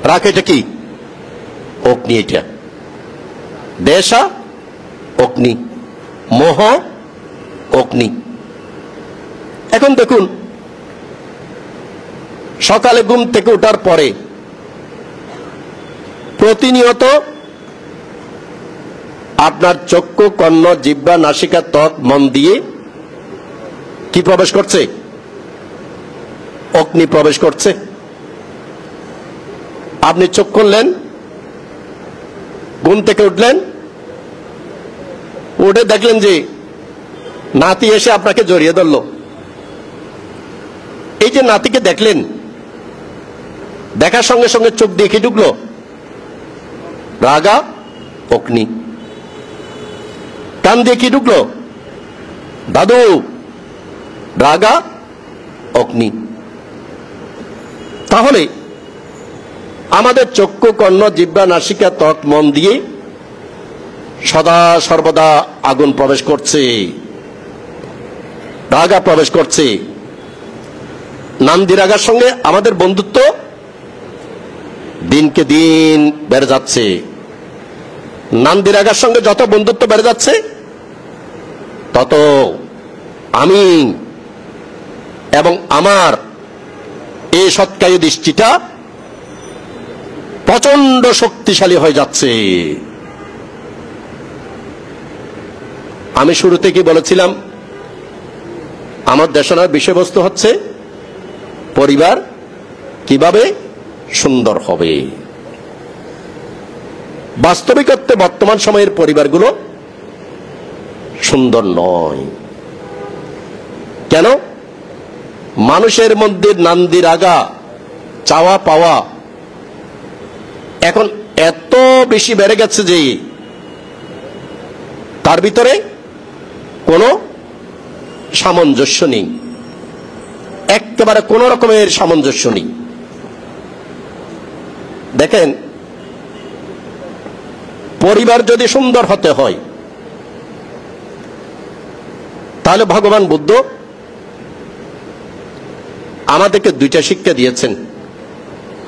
রাগ এটা কি? অগ্নি। এটা দেশা অগ্নি, মোহ অগ্নি। এখন দেখুন, সকালে ঘুম থেকে ওঠার পরে প্রতিনিয়ত আপনার চক্ষু, কর্ণ, জিহ্বা, নাসিকা, ত্বক, মন দিয়ে কি প্রবেশ করছে? অগ্নি প্রবেশ করছে। আপনি চোখ খুললেন, ঘুম থেকে উঠলেন, উঠে দেখলেন যে নাতি এসে আপনাকে জড়িয়ে ধরল। এই যে নাতিকে দেখলেন, দেখার সঙ্গে সঙ্গে চোখ দিয়ে কি ঢুকলো? রাগা অগ্নি। কান দিয়ে কি ঢুকলো? দাদু, রাগা অগ্নি। তাহলে আমাদের চক্ষু, কর্ণ, জিহ্বা, নাসিকা, ত্বক, মন দিয়ে সদা সর্বদা আগুন প্রবেশ করছে, রাগা প্রবেশ করছে। নন্দীরাগার সঙ্গে আমাদের বন্ধুত্ব দিনকে দিন বেড়ে যাচ্ছে। নন্দীরাগার সঙ্গে যত বন্ধুত্ব বেড়ে যাচ্ছে, তত আমি এবং আমার এই সৎকারী দৃষ্টিটা প্রচন্ড শক্তিশালী হয়ে যাচ্ছে। আমি শুরুতে কি বলেছিলাম, আমার দেশনার বিষয়বস্তু হচ্ছে পরিবার কিভাবে সুন্দর হবে। বাস্তবিকত্বে বর্তমান সময়ের পরিবারগুলো সুন্দর নয়। কেন? মানুষের মধ্যে নান্দির আগা, চাওয়া পাওয়া এখন এত বেশি বেড়ে গেছে যে তার ভিতরে কোনো সামঞ্জস্য নেই, একেবারে কোন রকমের সামঞ্জস্য নেই। দেখেন, পরিবার যদি সুন্দর হতে হয় তাহলে ভগবান বুদ্ধ আমাদেরকে দুইটা শিক্ষা দিয়েছেন।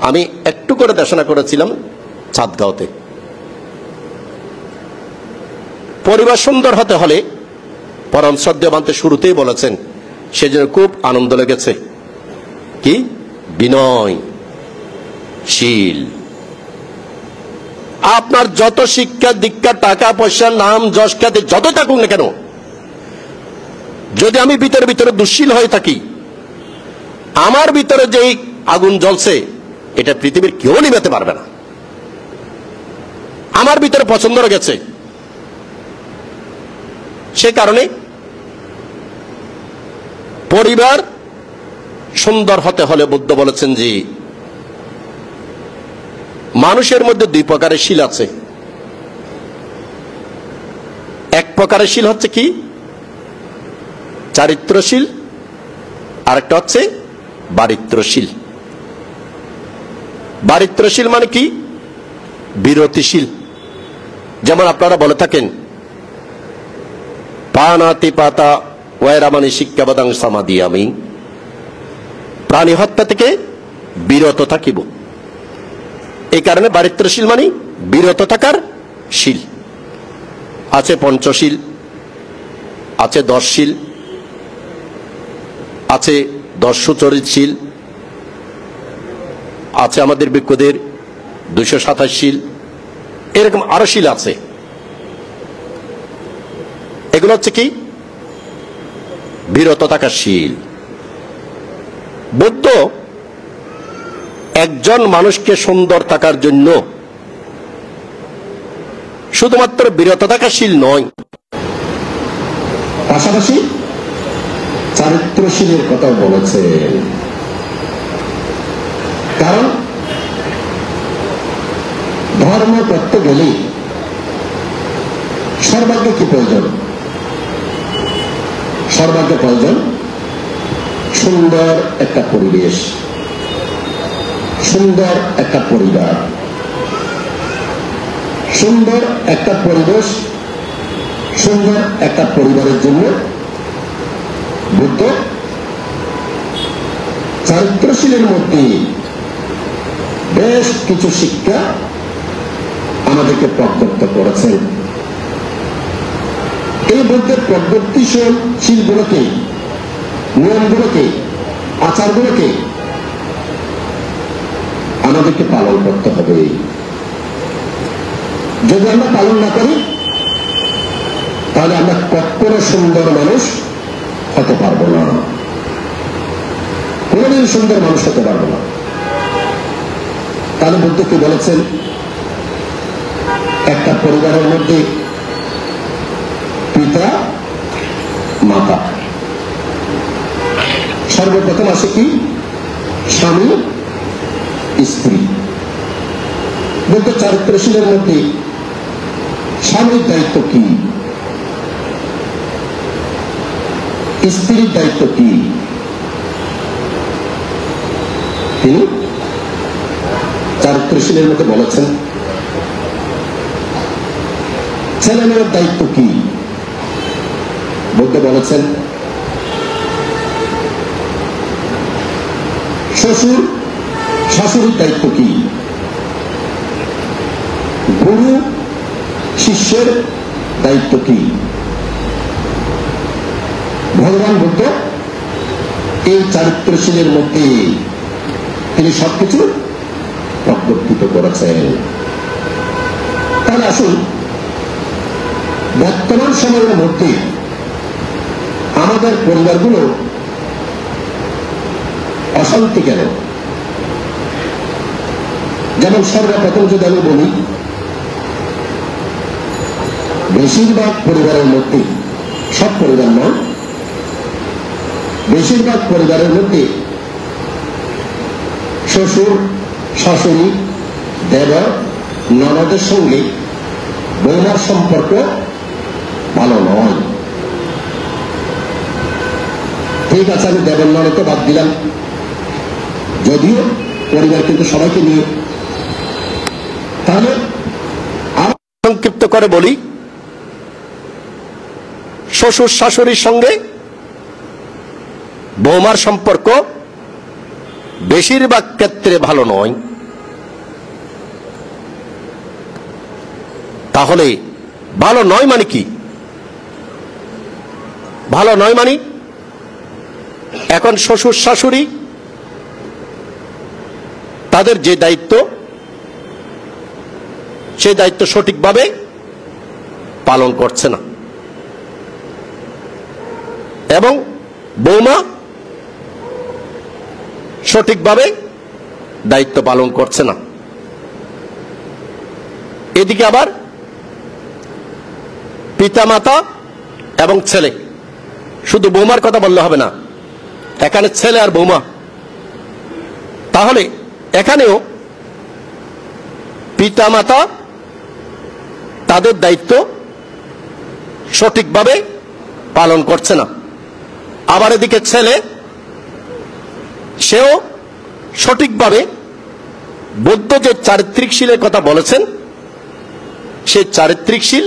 আমি একটু করে দেশনা করেছিলাম চাঁদগাঁওতে। পরিবার সুন্দর হতে হলে পরম শ্রদ্ধেয় বান্তে শুরুতেই বলেছেন, সেজন্য খুব আনন্দ লেগেছে কি? বিনয়শীল। আপনার যত শিক্ষা দীক্ষা, টাকা পয়সা, নাম যশ খ্যাতি যত থাকুক না কেন, যদি আমি ভিতরে ভিতরে দুঃশীল হয়ে থাকি, আমার ভিতরে যেই আগুন জ্বলছে এটা পৃথিবীর কেউ নিভাতে পারবে না। আমার ভিতরে পছন্দ গেছে, সে কারণে পরিবার সুন্দর হতে হলে বুদ্ধ বলেছেন যে মানুষের মধ্যে দুই প্রকারের শীল আছে। এক প্রকারের শীল হচ্ছে কি? চারিত্রশীল, আরেকটা হচ্ছে বারিত্রশীল। বারিত্রশীল মানে কি? বিরতিশীল। যেমন আপনারা বলে থাকেন, পানাতি পাতা ওয়াইরামানি শিক্ষাবাদাং সমাধি, আমি প্রাণী হত্যা থেকে বিরত থাকিব। এই কারণে বারিত্রশীল মানে বিরত থাকার শীল। আছে পঞ্চশীল, আছে দশশীল, আছে দর্শচরিতশীল, আছে আমাদের বিজ্ঞদের 227 শীল, এরকম আরো শীল আছে। এগুলো হচ্ছে কি? বিরত থাকার শীল। বুদ্ধ একজন মানুষকে সুন্দর থাকার জন্য শুধুমাত্র বিরত থাকার শীল নয়, পাশাপাশি চারিত্রশীলের কথা বলেছেন। কারণ ধর্ম করতে গেলে সর্বাগ্য কি প্রয়োজন? সর্বাগ্য প্রয়োজন সুন্দর একটা পরিবেশ, সুন্দর একটা পরিবার। সুন্দর একটা পরিবেশ, সুন্দর একটা পরিবারের জন্য বুদ্ধ চারিত্রশীলের মধ্যে বেশ কিছু শিক্ষা আমাদেরকে প্রদত্ত করেছেন। এই বুদ্ধের প্রগতিশীলগুলোকে, নিয়মগুলোকে, আচারগুলোকে আমাদেরকে পালন করতে হবে। যদি আমরা পালন না করি তাহলে আমরা কখনো সুন্দর মানুষ হতে পারবো না, কোনদিন সুন্দর মানুষ হতে পারবো না। তাহলে বুদ্ধ কি বলেছেন? একটা পরিবারের মধ্যে পিতা মাতা, সর্বপ্রথম আসে কি? স্বামী স্ত্রী। বুদ্ধ চারিত্রশীলের মধ্যে স্বামীর দায়িত্ব কি, স্ত্রীর দায়িত্ব কি, তিনি চারিত্রশীলের মধ্যে বলেছেন। ছেলেমেয়ের দায়িত্ব কি? বুদ্ধ বলেছেন শ্বশুর শাশুড়ির দায়িত্ব কি, গুরু শিষ্যের দায়িত্ব কি। ভগবান বুদ্ধ এই চারিত্রশীলের মধ্যে তিনি সবকিছু প্রবর্তিত করেছেন। তাহলে আসুন বর্তমান সময়ের মধ্যে আমাদের পরিবারগুলো অশান্তি কেন? যেমন সর্বপ্রথম যদি আমি বলি, বেশিরভাগ পরিবারের মধ্যে, সব পরিবার নয়, বেশিরভাগ পরিবারের মধ্যে শ্বশুর শাশুড়ি দেবর ননদের সঙ্গে বৌমার সম্পর্ক ভালো নয়। ঠিক আছে, আমি দেবর ননদকে বাদ দিলাম, যদিও পরিবার কিন্তু সবাইকে নিয়ে। তাহলে সংক্ষিপ্ত করে বলি, শ্বশুর শাশুড়ির সঙ্গে বৌমার সম্পর্ক বেশিরভাগ ক্ষেত্রে ভালো নয়। তাহলে ভালো নয় মানে কি? ভালো নয় মানে এখন শ্বশুর শাশুড়ি তাদের যে দায়িত্ব, সেই দায়িত্ব সঠিকভাবে পালন করছে না, এবং বৌমা সঠিকভাবে দায়িত্ব পালন করছে না। এদিকে আবার পিতামাতা এবং ছেলে, শুধু বৌমার কথা বললে হবে না, এখানে ছেলে আর বৌমা। তাহলে এখানেও পিতামাতা তাদের দায়িত্ব সঠিকভাবে পালন করছে না, আবার এদিকে ছেলে, সেও সঠিকভাবে বুদ্ধ যে চারিত্রিক শীলের কথা বলেছেন, সেই চারিত্রিক শীল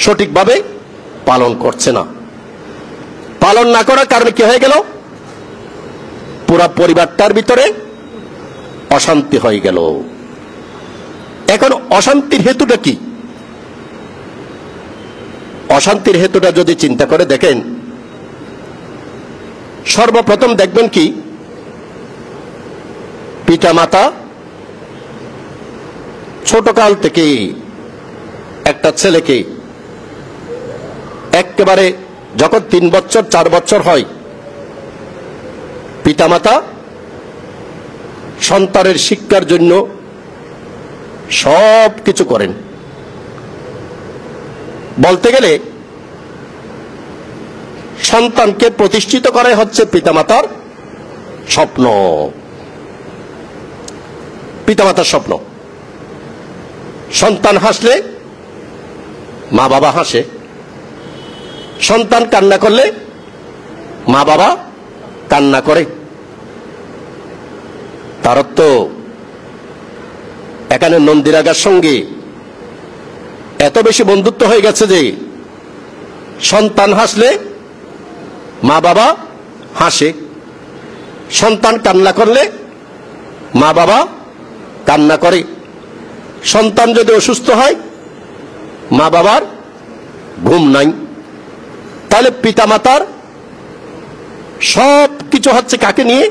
সঠিকভাবে পালন করছে না। পালন না করার কারণে কি হয়ে গেল? পুরা পরিবারটার ভিতরে অশান্তি হয়ে গেল। এখন অশান্তির হেতুটা কি? অশান্তির হেতুটা যদি চিন্তা করে দেখেন, সর্বপ্রথম দেখবেন কি, পিতামাতা ছোটকাল থেকে একটা ছেলেকে একেবারে যখন 3 বছর 4 বছর হয়, পিতামাতা সন্তানের শিক্ষার জন্য সব কিছু করেন। বলতে গেলে সন্তানকে প্রতিষ্ঠিত করাই হচ্ছে পিতামাতার স্বপ্ন। পিতামাতার স্বপ্ন। সন্তান হাসলে মা বাবা হাসে, সন্তান কান্না করলে মা বাবা কান্না করে। তার তো এখানে নন্দিরাগার সঙ্গে এত বেশি বন্ধুত্ব হয়ে গেছে যে সন্তান হাসলে মা বাবা হাসে, সন্তান কান্না করলে মা বাবা কান্না করে। সন্তান যদি অসুস্থ হয়, মা বাবার ঘুম নাই। তাহলে পিতামাতার সব কিছু হচ্ছে কাকে নিয়ে?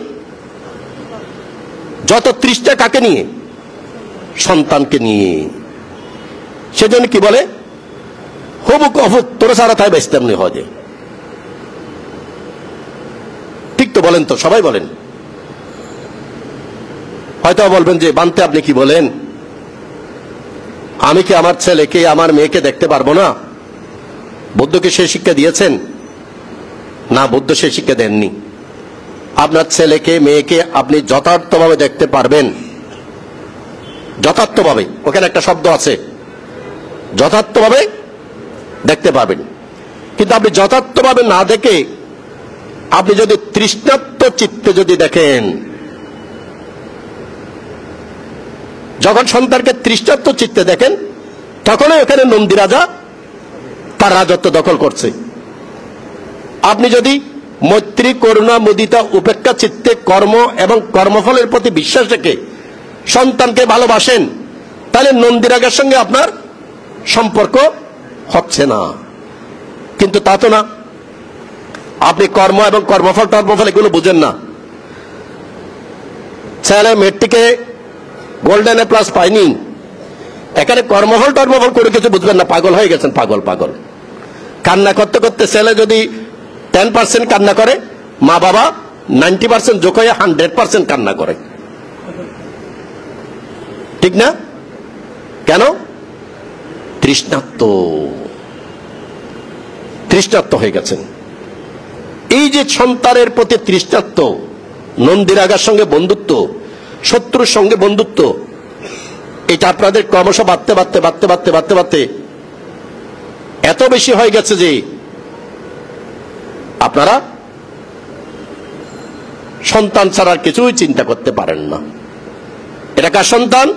যত তৃষ্ণা কাকে নিয়ে? সন্তানকে নিয়ে। সেজন্য কি বলে, হবুক অফুক তোর সারা তাই বেশ তেমনি হয়। ঠিক তো বলেন? তো সবাই বলেন। হয়তো বলবেন যে বানতে আপনি কি বলেন, আমি কি আমার ছেলেকে আমার মেয়েকে দেখতে পারবো না? বুদ্ধকে সেই শিক্ষা দিয়েছেন না? বুদ্ধ সেই শিক্ষা দেননি। আপনার ছেলেকে মেয়েকে আপনি যথার্থভাবে দেখতে পারবেন, যথার্থভাবে, ওখানে একটা শব্দ আছে, যথার্থভাবে দেখতে পারবেন। কিন্তু আপনি যথার্থভাবে না দেখে আপনি যদি তৃষ্ণাত্ম চিত্তে যদি দেখেন, যখন সন্তানকে তৃষ্ণাত্ম চিত্তে দেখেন, তখনই ওখানে নন্দী রাজা তার রাজত্ব দখল করছে। আপনি যদি মৈত্রী, করুণা, মুদিতা, উপেক্ষা চিত্তে কর্ম এবং কর্মফলের প্রতি বিশ্বাস রেখে সন্তানকে ভালোবাসেন, তাহলে নন্দী রাজার সঙ্গে আপনার সম্পর্ক হচ্ছে না। কিন্তু তা তো না। আপনি কর্ম এবং কর্মফল টর্মফল এগুলো বুঝেন না। ছেলে মেয়েটিকে গোল্ডেন এ প্লাস পাইনি, এখানে কর্মফল টর্মফল করে কিছু বুঝবেন না, পাগল হয়ে গেছেন, পাগল পাগল। কান্না করতে করতে ছেলে যদি 10% কান্না করে, মা বাবা 90% যোগ হয়ে 100% কান্না করে, ঠিক না? কেন? তৃষ্ণার্ত, তৃষ্ণার্ত হয়ে গেছেন। এই যে সন্তানের প্রতি তৃষ্ণার্ত, নন্দীর আগার সঙ্গে বন্ধুত্ব, শত্রুর সঙ্গে বন্ধুত্ব, এটা আপনাদের ক্রমশ বাড়তে বাড়তে বাড়তে বাড়তে বাড়তে বাড়তে এত বেশি হয়ে গেছে যে আপনারা সন্তান ছাড়া কিছুই চিন্তা করতে পারেন না। এটা কার সন্তান?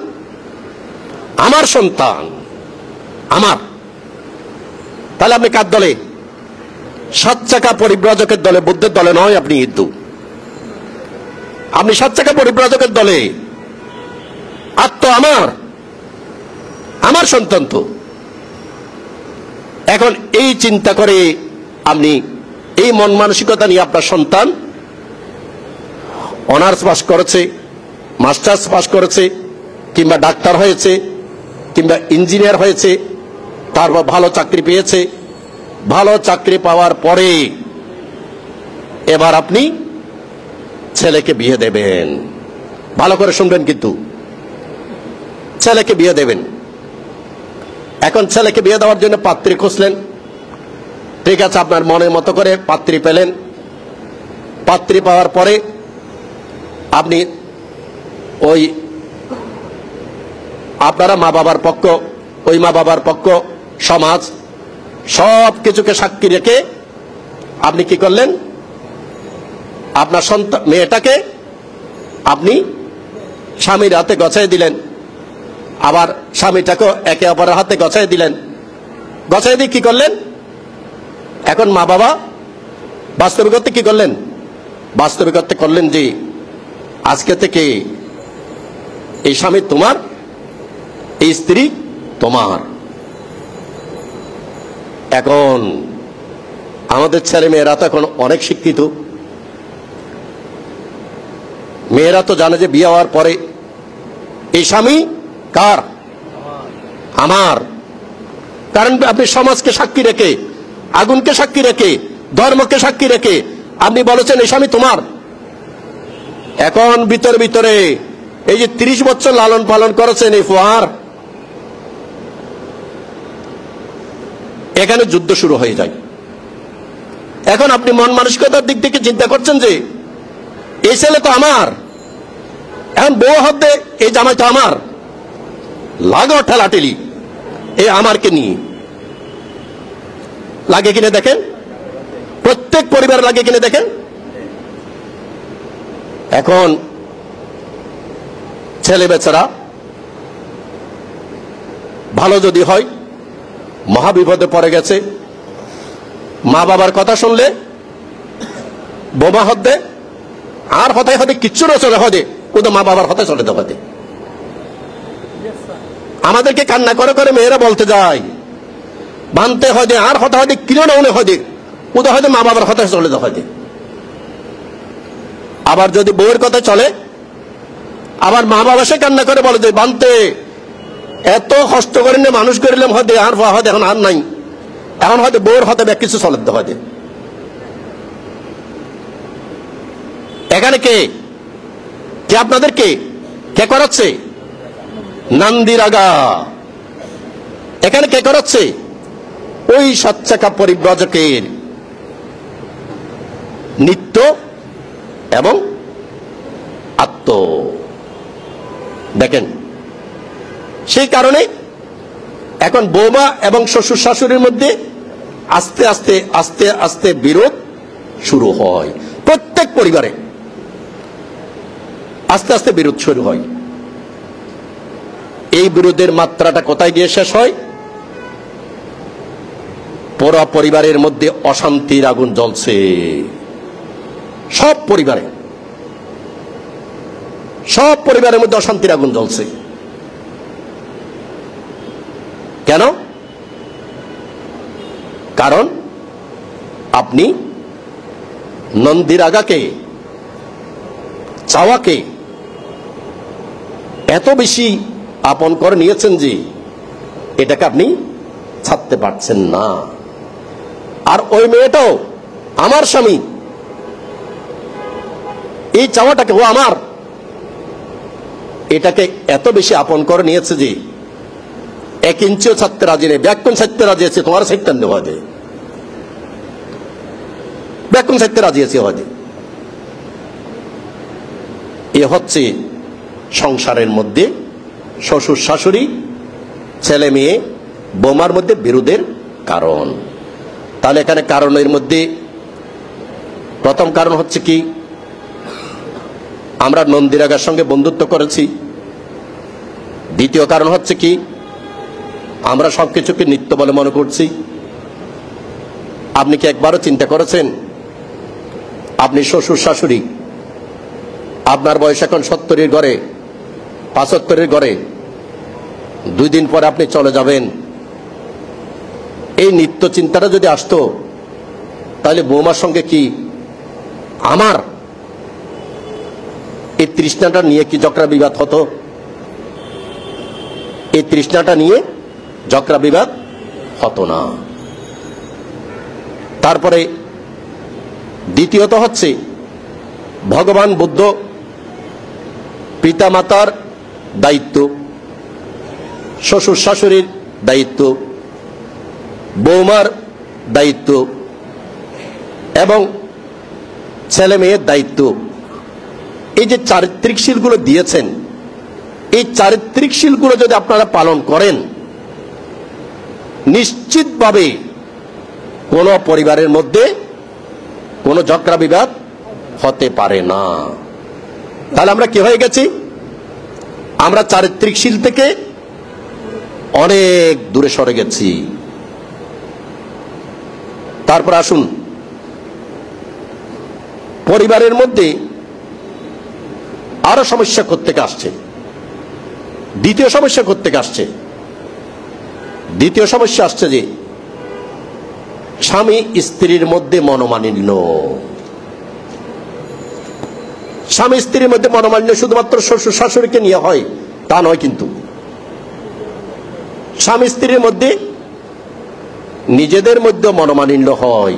আমার সন্তান, আমার। তাহলে আপনি কার দলে? 7 চাকা পরিব্রাজকের দলে, বুদ্ধের দলে নয়। আপনি হিন্দু, আপনি 7 চাকা পরিব্রাজকের দলে। আর তো আমার সন্তান তো। এখন এই চিন্তা করে আপনি এই মন মানসিকতা নিয়ে আপনার সন্তান অনার্স পাস করেছে, মাস্টার্স পাস করেছে, কিংবা ডাক্তার হয়েছে, কিংবা ইঞ্জিনিয়ার হয়েছে, তারপর ভালো চাকরি পেয়েছে। ভালো চাকরি পাওয়ার পরে এবার আপনি ছেলেকে বিয়ে দেবেন। ভালো করে শুনবেন কিন্তু, ছেলেকে বিয়ে দেবেন। এখন ছেলেকে বিয়ে দেওয়ার জন্য পাত্রী খুঁজলেন, ঠিক আছে, আপনার মনের মতো করে পাত্রী পেলেন। পাত্রী পাওয়ার পরে আপনি ওই আপনারা মা বাবার পক্ষ, ওই মা বাবার পক্ষ, সমাজ, সব কিছুকে সাক্ষী রেখে আপনি কি করলেন? আপনার সন্তান, মেয়েটাকে আপনি স্বামীর হাতে গছাই দিলেন, আবার স্বামীটাকেও একে অপরের হাতে গছাই দিলেন। গছাই দিয়ে কি করলেন? এখন মা বাবা বাস্তবিকতা কি করলেন? বাস্তবিকতা করলেন যে আজকে থেকে এই স্বামী তোমার, এই স্ত্রী তোমার। এখন আমাদের ছেলে মেয়েরা তো এখন অনেক শিক্ষিত। মেয়েরা তো জানে যে বিয়ে হওয়ার পরে এই স্বামী কার? আমার। কারণ আপনি সমাজকে সাক্ষী রেখে, আগুনকে সাক্ষী রেখে, ধর্মকে সাক্ষী রেখে আপনি বলেছেন এই স্বামী তোমার। এখন ভিতরে ভিতরে এই যে 30 বছর লালন পালন করেছেন এই ফুয়ার, এখানে যুদ্ধ শুরু হয়ে যায়। এখন আপনি মন মানসিকতার দিক থেকে চিন্তা করছেন যে এই ছেলে তো আমার, এখন বউ হতে এই জামাই তো আমার, লাগাও ঠেলাঠেলি এই আমারকে নিয়ে। লাগে কিনে দেখেন, প্রত্যেক পরিবার লাগে কিনে দেখেন। এখন ছেলে বেচারা ভালো যদি হয়, মহাবিপদে পড়ে গেছে। মা বাবার কথা শুনলে বোমা হতে আর হতে হতে কিচ্ছু না চলে হতে, কিন্তু মা বাবার হতে চলে হতে। আমাদেরকে কান্না করে করে মেয়েরা বলতে যায়, বানতে হয় আর হতে হতে কিলো না উনি হয়, উদয় হয়তো মা বাবার কথা চলে হতে। আবার যদি বউয়ের কথা চলে, আবার মা বাবা সে কান্না করে বলে যে বানতে এত কষ্ট করে মানুষ করিলাম হয়তো আর হয়তো এখন আর নাই, এখন হয়তো বউয়ের হতে কিছু চলে হয়তো। এখানে কে কে আপনাদেরকে কে করাচ্ছে? নন্দীর আগা। এখানে কে করাচ্ছে? ওই 7 চাকা পরিব্রাজকের নিত্য এবং আত্ম। দেখেন, সেই কারণে এখন বৌমা এবং শ্বশুর শাশুড়ির মধ্যে আস্তে আস্তে আস্তে আস্তে বিরোধ শুরু হয়। প্রত্যেক পরিবারে আস্তে আস্তে বিরোধ শুরু হয়। এই বিরোধের মাত্রাটা কোথায় গিয়ে শেষ হয়? পুরো পরিবারের মধ্যে অশান্তির আগুন জ্বলছে। সব পরিবারের মধ্যে অশান্তির আগুন জ্বলছে। কেন? কারণ আপনি নন্দীর আগাকে, চাওয়াকে এত বেশি আপন করে নিয়েছেন যে এটাকে আপনি ছাড়তে পারছেন না। আর ওই মেয়েটাও আমার স্বামী, এই চাওয়াটাকে ও আমার, এটাকে এত বেশি আপন করে নিয়েছে যে 1 ইঞ্চিও ছাড়তে রাজি নেই। ব্যাকুণ ছাড়তে রাজি আছে, তোমার ছাড়তে নেওয়া যায়, ব্যাকুণ ছাড়তে রাজি আছে হয়তো। এ হচ্ছে সংসারের মধ্যে শ্বশুর শাশুড়ি, ছেলে মেয়ে, বৌমার মধ্যে বিরোধের কারণ। তাহলে এখানে কারণের মধ্যে প্রথম কারণ হচ্ছে কি, আমরা নন্দিরাগার সঙ্গে বন্ধুত্ব করেছি। দ্বিতীয় কারণ হচ্ছে কি, আমরা সবকিছুকে নিত্য বলে মনে করছি। আপনি কি একবারও চিন্তা করেছেন, আপনি শ্বশুর শাশুড়ি, আপনার বয়স এখন 70-এর ঘরে, 75-এর ঘরে, 2 দিন পরে আপনি চলে যাবেন। এই নিত্য চিন্তাটা যদি আসতো, তাহলে বৌমার সঙ্গে কি আমার এই তৃষ্ণাটা নিয়ে কি ঝগড়া বিবাদ হতো? এই তৃষ্ণাটা নিয়ে ঝগড়া বিবাদ হতো না। তারপরে দ্বিতীয়ত হচ্ছে, ভগবান বুদ্ধ পিতামাতার দায়িত্ব, শ্বশুর শাশুড়ির দায়িত্ব, বৌমার দায়িত্ব এবং ছেলে মেয়ের দায়িত্ব, এই যে চারিত্রিক শীলগুলো দিয়েছেন, এই চারিত্রিক শীলগুলো যদি আপনারা পালন করেন, নিশ্চিতভাবে কোন পরিবারের মধ্যে কোনো ঝগড়া বিবাদ হতে পারে না। তাহলে আমরা কি হয়ে গেছি? আমরা চারিত্রিক শীল থেকে অনেক দূরে সরে গেছি। তারপর আসুন, পরিবারের মধ্যে আরো সমস্যা কোত্থেকে আসছে? দ্বিতীয় সমস্যা কোত্থেকে আসছে? দ্বিতীয় সমস্যা আসছে যে স্বামী স্ত্রীর মধ্যে মনোমালিন্য। স্বামী স্ত্রীর মধ্যে মনোমালিন্য শুধুমাত্র শ্বশুর শাশুড়িকে নিয়ে হয় তা নয়, কিন্তু স্বামী স্ত্রীর মধ্যে নিজেদের মধ্যে মনোমালিন্য হয়।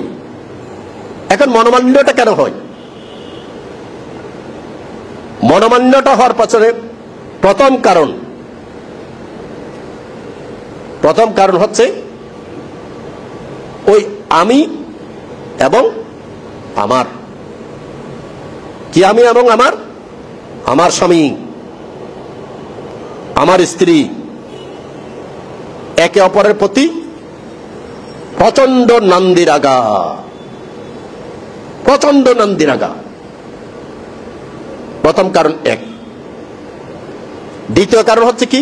এখন মনোমালিন্যটা কেন হয়? মনোমালিন্যটা হওয়ার পেছনে প্রথম কারণ হচ্ছে ওই আমি এবং আমার। কি আমি এবং আমার? আমার স্বামী, আমার স্ত্রী একে অপরের প্রতি প্রচন্ড নান্দিরাগা, প্রচন্ড নান্দিরাগা। প্রথম কারণ এক। দ্বিতীয় কারণ হচ্ছে কি,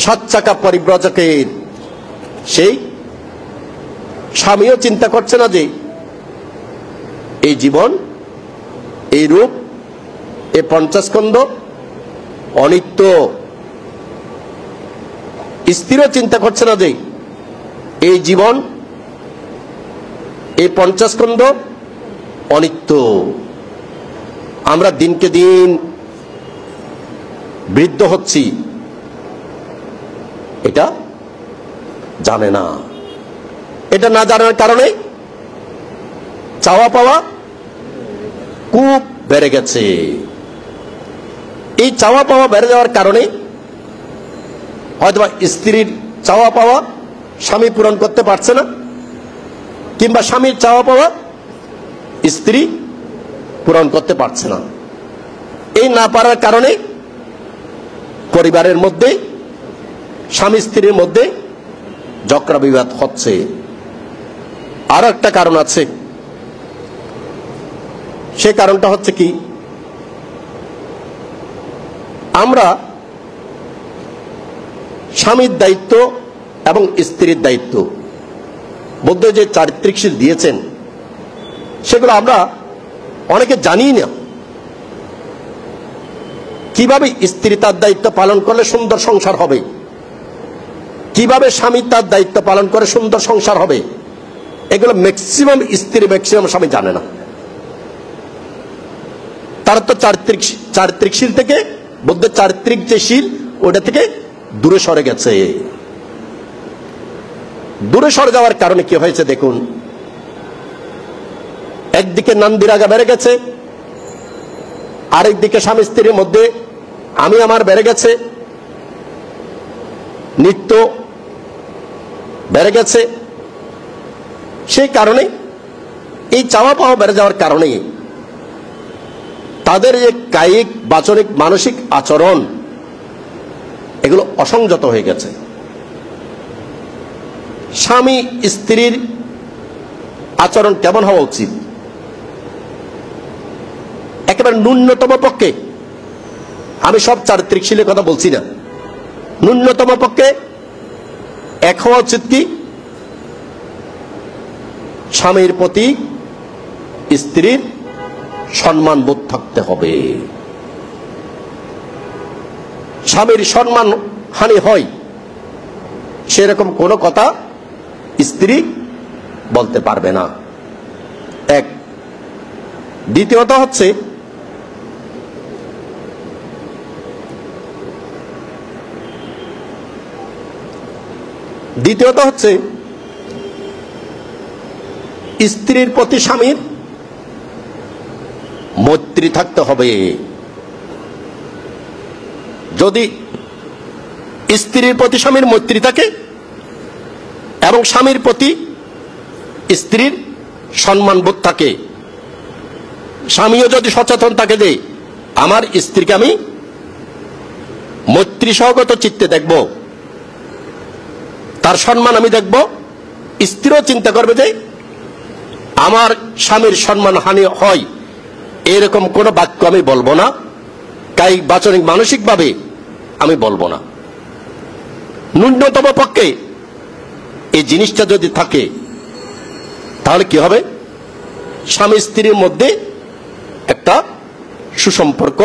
7 চাকা পরিব্রজকের সেই স্বামীও চিন্তা করছে না যে এই জীবন, এই রূপ, এই 50 স্কন্ধ অনিত্য। স্ত্রীও চিন্তা করছে না যে এই জীবন, এই 50 স্কন্ধ অনিত্য। আমরা দিনকে দিন বৃদ্ধ হচ্ছি, এটা জানে না। এটা না জানার কারণে চাওয়া পাওয়া খুব বেড়ে গেছে। এই চাওয়া পাওয়া বেড়ে যাওয়ার কারণে হয়তোবা স্ত্রীর চাওয়া পাওয়া স্বামী পূরণ করতে পারছে না, কিংবা স্বামীর চাওয়া পাওয়া স্ত্রী পূরণ করতে পারছে না। এই না পারার কারণে পরিবারের মধ্যে, স্বামী স্ত্রীর মধ্যে ঝগড়া বিবাদ হচ্ছে। আর একটা কারণ আছে, সে কারণটা হচ্ছে কি, আমরা স্বামীর দায়িত্ব এবং স্ত্রীর দায়িত্ব, বুদ্ধ যে চারিত্রিক শীল দিয়েছেন, সেগুলো আমরা অনেকে জানি না। কিভাবে স্ত্রী তার দায়িত্ব পালন করলে সুন্দর সংসার হবে, কিভাবে স্বামী তার দায়িত্ব পালন করে সুন্দর সংসার হবে, এগুলো ম্যাক্সিমাম স্ত্রী, ম্যাক্সিমাম স্বামী জানে না। তারা তো চারিত্রিক শীল থেকে বুদ্ধের চারিত্রিক যে শীল ওটা থেকে দূরে সরে গেছে। দূরে সরে যাওয়ার কারণে কি হয়েছে দেখুন, একদিকে নান্দিরাগা বেড়ে গেছে, আরেকদিকে স্বামী স্ত্রীর মধ্যে আমি আমার বেড়ে গেছে, নিত্য বেড়ে গেছে। সেই কারণে এই চাওয়া পাওয়া বেড়ে যাওয়ার কারণে তাদের যে কায়িক বাচনিক মানসিক আচরণ এগুলো অসংযত হয়ে গেছে। স্বামী স্ত্রীর আচরণ কেমন হওয়া উচিত? একেবারে ন্যূনতম পক্ষে, আমি সব চারিত্রিক শীলের কথা বলছি না, ন্যূনতম পক্ষে এক হওয়া উচিত কি, স্বামীর প্রতি স্ত্রীর সম্মান বোধ থাকতে হবে। স্বামীর সম্মান হানি হয় সেরকম কোনো কথা স্ত্রী বলতে পারবে না, এক। দ্বিতীয়ত হচ্ছে স্ত্রীর প্রতি স্বামীর মৈত্রী থাকতে হবে। যদি স্ত্রীর প্রতি স্বামীর মৈত্রী থাকে এবং স্বামীর প্রতি স্ত্রীর সম্মানবোধ থাকে, স্বামীও যদি সচেতন থাকে যে আমার স্ত্রীকে আমি মৈত্রী সহগত চিত্তে দেখব, তার সম্মান আমি দেখব, স্ত্রীও চিন্তা করবে যে আমার স্বামীর সম্মান হানি হয় এরকম কোন বাক্য আমি বলবো না, কায়িক বাচনিক মানসিক ভাবে আমি বলবো না। ন্যূনতম পক্ষে এই জিনিসটা যদি থাকে তাহলে কি হবে, স্বামী স্ত্রীর মধ্যে একটা সুসম্পর্ক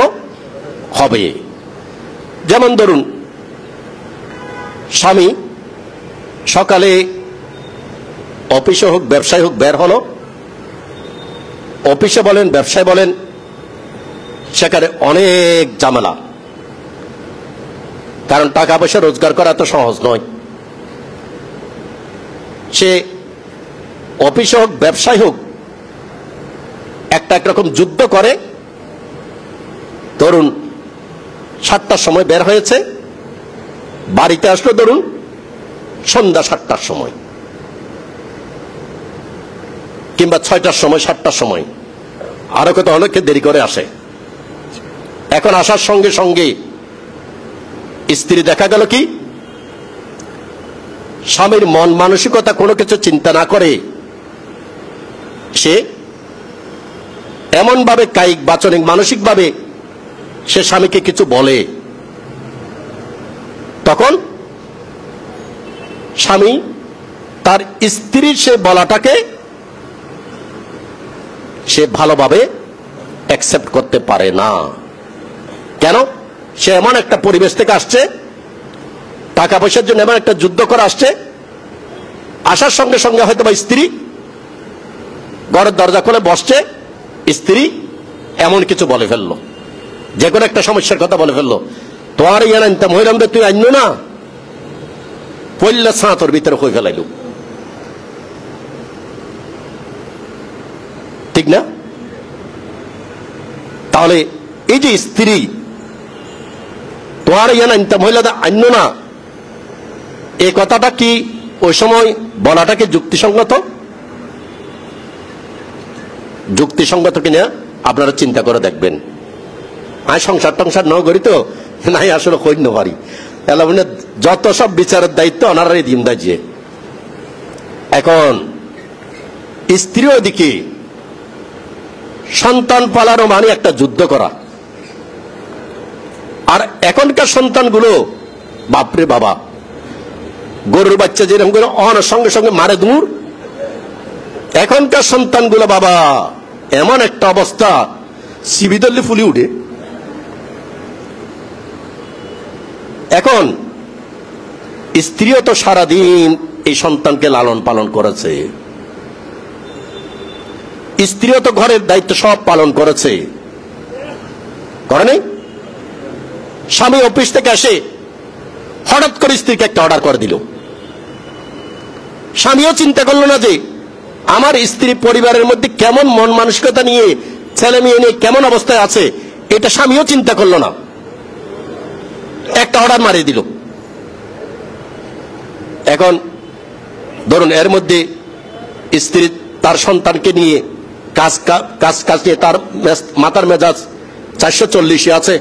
হবে। যেমন ধরুন, স্বামী সকালে অফিসে হোক ব্যবসায় হোক বের হলো, অফিসে বলেন ব্যবসায় বলেন সেখানে অনেক ঝামেলা, কারণ টাকা পয়সা রোজগার করা তো সহজ নয়। সে অফিসে হোক ব্যবসায় হোক একটা একরকম যুদ্ধ করে। ধরুন 7টার সময় বের হয়েছে, বাড়িতে আসলো ধরুন সন্ধ্যা 7টার সময় কিংবা 6টার সময় 7টার সময়, আরো কত অনেকে দেরি করে আসে। এখন আসার সঙ্গে সঙ্গে স্ত্রী দেখা গেল কি স্বামীর মন মানসিকতা কোনো কিছু চিন্তা না করে সে এমন ভাবে কায়িক বাচনিক মানসিক ভাবে সে স্বামীকে কিছু বলে, তখন স্বামী তার স্ত্রীর সে বলাটাকে সে ভালোভাবে অ্যাকসেপ্ট করতে পারে না। কেন? সে এমন একটা পরিবেশ থেকে আসছে, টাকা পয়সার জন্য এমন একটা যুদ্ধ করে আসছে, আসার সঙ্গে সঙ্গে হয়তো বা স্ত্রী ঘরের দরজা খুলে বসছে, স্ত্রী এমন কিছু বলে ফেললো, যে কোনো একটা সমস্যার কথা বলে ফেললো, তোমার ইয়ানতে মহিলামদের তুই আইন না, পল্লা ছাঁতর ভিতরে হয়ে ফেলাইল, ঠিক না? তাহলে এই যে স্ত্রী তোমার ইয়ানতে মহিলাদের আইন না, এই কথাটা কি ওই সময় বলাটা কি যুক্তিসঙ্গত? যুক্তিসঙ্গত কিনা আপনারা চিন্তা করে দেখবেন। আমি সংসার টংসার ন করি তো নাই, আসলে কইন্য পারি, যত সব বিচারের দায়িত্ব ওনারাই দিন দাজিয়ে। এখন স্ত্রী ওদিকে সন্তান পালারও মানে একটা যুদ্ধ করা, আর এখনকার সন্তানগুলো বাপরে বাবা, গরুর বাচ্চা যেরকম করে অনের সঙ্গে সঙ্গে মারে দূর, এখনকার সন্তানগুলো বাবা এমন একটা অবস্থা সিবি দল্লি ফুলি উঠে। এখন স্ত্রীও তো সারাদিন এই সন্তানকে লালন পালন করেছে, স্ত্রীও তো ঘরের দায়িত্ব সব পালন করেছে, করে নাই? স্বামী অফিস থেকে এসে হঠাৎ করে স্ত্রীকে একটা অর্ডার করে দিল। স্বামীও চিন্তা করলো না যে আমার স্ত্রী পরিবারের মধ্যে কেমন মন মানসিকতা নিয়ে, ছেলে মেয়ে নিয়ে কেমন অবস্থায় আছে, এটা স্বামীও চিন্তা করলো না, একটা অর্ডার মারিয়ে দিল। এখন ধরুন এর মধ্যে স্ত্রী তার সন্তানকে নিয়ে কাজ নিয়ে তার মাথার মেজাজ 440 আছে।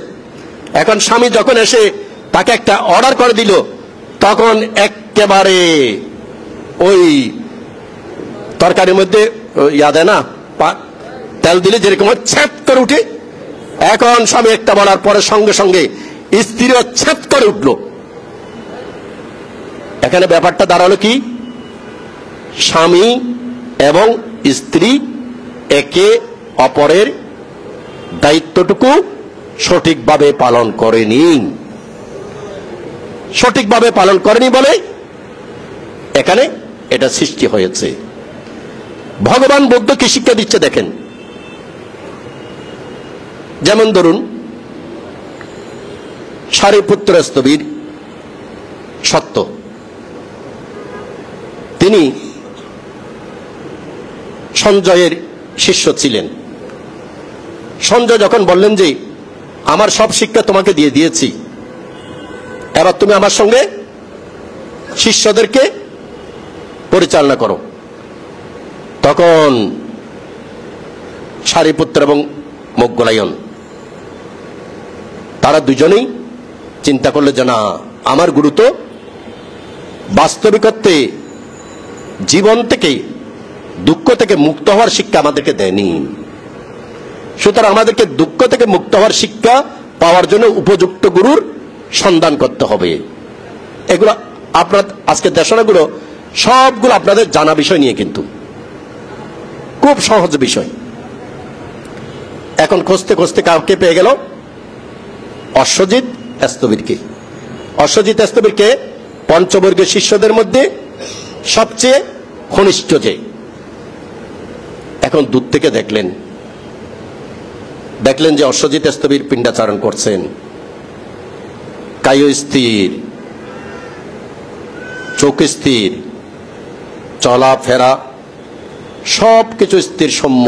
এখন স্বামী যখন এসে তাকে একটা অর্ডার করে দিল, তখন একেবারে ওই তরকারির মধ্যে দেয় না, তেল দিলে যেরকম ছ্যাপ করে উঠে, এখন স্বামী একটা বলার পরে সঙ্গে সঙ্গে স্ত্রীও ছ্যাপ করে উঠল। এখানে ব্যাপারটা দাঁড়ালো কি, স্বামী এবং স্ত্রী একে অপরের দায়িত্বটুকু সঠিকভাবে পালন করেনি। সঠিকভাবে পালন করেনি বলে এখানে এটা সৃষ্টি হয়েছে। ভগবান বুদ্ধ কি শিক্ষা দিচ্ছে দেখেন। যেমন ধরুন সারিপুত্র স্থবির সত্য, তিনি সঞ্জয়ের শিষ্য ছিলেন। সঞ্জয় যখন বললেন যে আমার সব শিক্ষা তোমাকে দিয়ে দিয়েছি, এবার তুমি আমার সঙ্গে শিষ্যদেরকে পরিচালনা করো, তখন সারিপুত্র এবং মোগলায়ন তারা দুজনেই চিন্তা করলে যে না, আমার গুরু তো বাস্তবিকত্বে জীবন থেকে, দুঃখ থেকে মুক্ত হওয়ার শিক্ষা আমাদেরকে দেয়নি। সুতরাং আমাদেরকে দুঃখ থেকে মুক্ত হওয়ার শিক্ষা পাওয়ার জন্য উপযুক্ত গুরুর সন্ধান করতে হবে। এগুলো আপনার আজকে দেশনাগুলো সবগুলো আপনাদের জানা বিষয় নিয়ে, কিন্তু খুব সহজ বিষয়। এখন খুঁজতে খুঁজতে কাউকে পেয়ে গেল, অশ্বজিৎ স্থবিরকে। অশ্বজিৎ স্থবিরকে পঞ্চবর্গের শিষ্যদের মধ্যে সবচেয়ে ঘনিষ্ঠ যে। এখন দূর থেকে দেখলেন যে অশ্বজিৎ স্থবির পিণ্ডাচারণ করছেন, কায় স্থির, চোখ স্থির, চলাফেরা সবকিছু স্থির সৌম্য।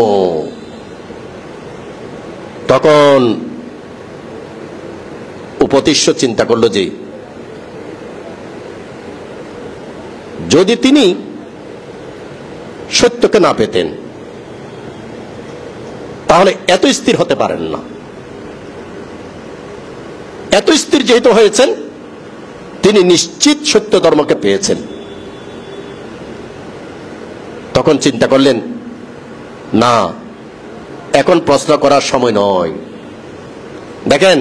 তখন উপতিষ্য চিন্তা করলো যে যদি তিনি সত্যকে না পেতেন তাহলে এত স্থির হতে পারেন না। এত স্থির যেহেতু হয়েছেন, তিনি নিশ্চিত সত্য ধর্মকে পেয়েছেন। তখন চিন্তা করলেন না, এখন প্রশ্ন করার সময় নয়। দেখেন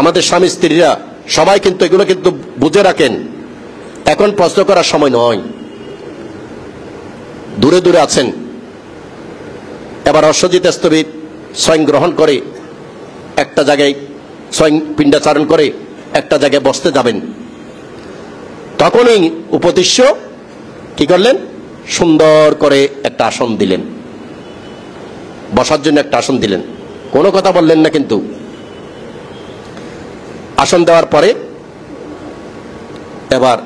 আমাদের স্বামী স্ত্রীরা সবাই কিন্তু এগুলো কিন্তু বুঝে রাখেন, এখন প্রশ্ন করার সময় নয়, দূরে দূরে আছেন। এবার অশ্বজিৎ স্থবির স্বয়ং গ্রহণ করে একটা জায়গায়, স্বয়ং পিণ্ডাচারণ করে একটা জায়গায় বসতে যাবেন। তখনই উপতিষ্য কি করলেন, সুন্দর করে একটা আসন দিলেন, বসার জন্য একটা আসন দিলেন, কোনো কথা বললেন না। কিন্তু আসন দেওয়ার পরে এবার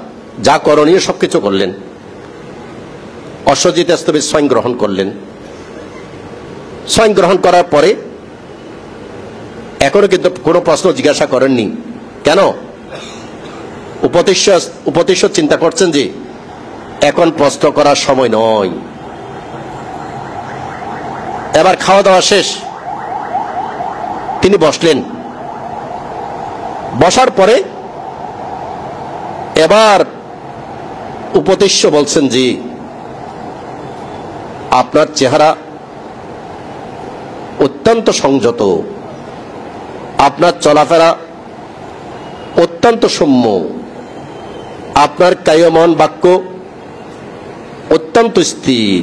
যা করণীয় সবকিছু করলেন। অশ্বজিৎ স্থবির স্বয়ং গ্রহণ করলেন। স্বয়ং গ্রহণ করার পরে এখনো কিন্তু কোনো প্রশ্ন জিজ্ঞাসা করেননি। কেন? উপতিষ্য চিন্তা করছেন যে এখন প্রশ্ন করার সময় নয়। এবার খাওয়া দাওয়া শেষ, তিনি বসলেন। বসার পরে এবার উপতিষ্য বলছেন যে আপনার চেহারা অত্যন্ত সংযত, আপনার চলাফেরা অত্যন্ত সৌম্য, আপনার কায় মন বাক্য অত্যন্ত স্থির।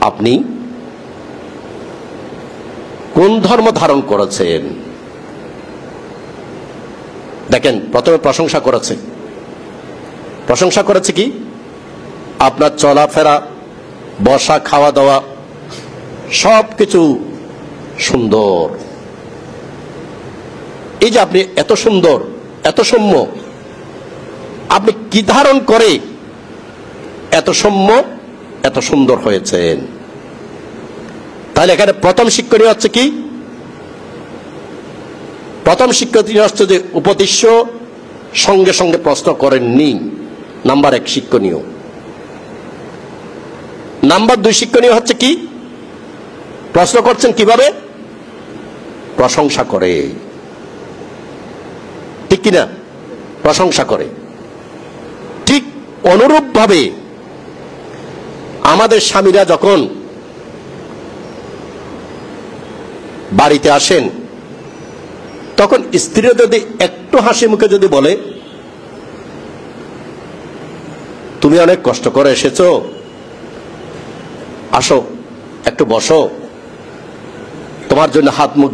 আপনি কোন ধর্ম ধারণ করেছেন? দেখেন প্রথমে প্রশংসা করেছে কি, আপনার চলাফেরা, বসা, খাওয়া দাওয়া সবকিছু সুন্দর। এই যে আপনি এত সুন্দর, এত সৌম্য, আপনি কি ধারণ করে এত সৌম্য, এত সুন্দর হয়েছেন? তাহলে এখানে প্রথম শিক্ষণীয় হচ্ছে কি? প্রথম শিক্ষণীয় হচ্ছে যে উপদেশ্য সঙ্গে সঙ্গে প্রশ্ন করেননি, নাম্বার 1 শিক্ষণীয়। নাম্বার 2 শিক্ষণীয় হচ্ছে কি? প্রশ্ন করছেন কিভাবে? প্রশংসা করে, ঠিক কিনা? প্রশংসা করে। ঠিক অনুরূপ ভাবে আমাদের স্বামীরা যখন বাড়িতে আসেন, তখন স্ত্রীরা যদি একটু হাসি মুখে যদি বলে, তুমি অনেক কষ্ট করে এসেছো, আসো একটু বসো, তোমার জন্য হাত মুখ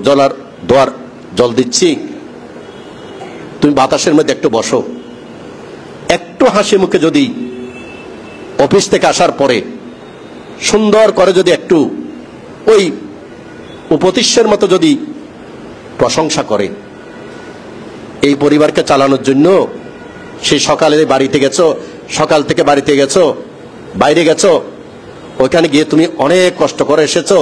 দোয়ার জল দিচ্ছি, তুমি বাতাসের মধ্যে একটু বসো, একটু হাসি মুখে যদি অফিস থেকে আসার পরে সুন্দর করে যদি একটু ওই উপদেশের মতো যদি প্রশংসা করে, এই পরিবারকে চালানোর জন্য সেই সকালে বাড়িতে গেছো, সকাল থেকে বাড়িতে গেছো, বাইরে গেছো, ওইখানে গিয়ে তুমি অনেক কষ্ট করে এসেছো।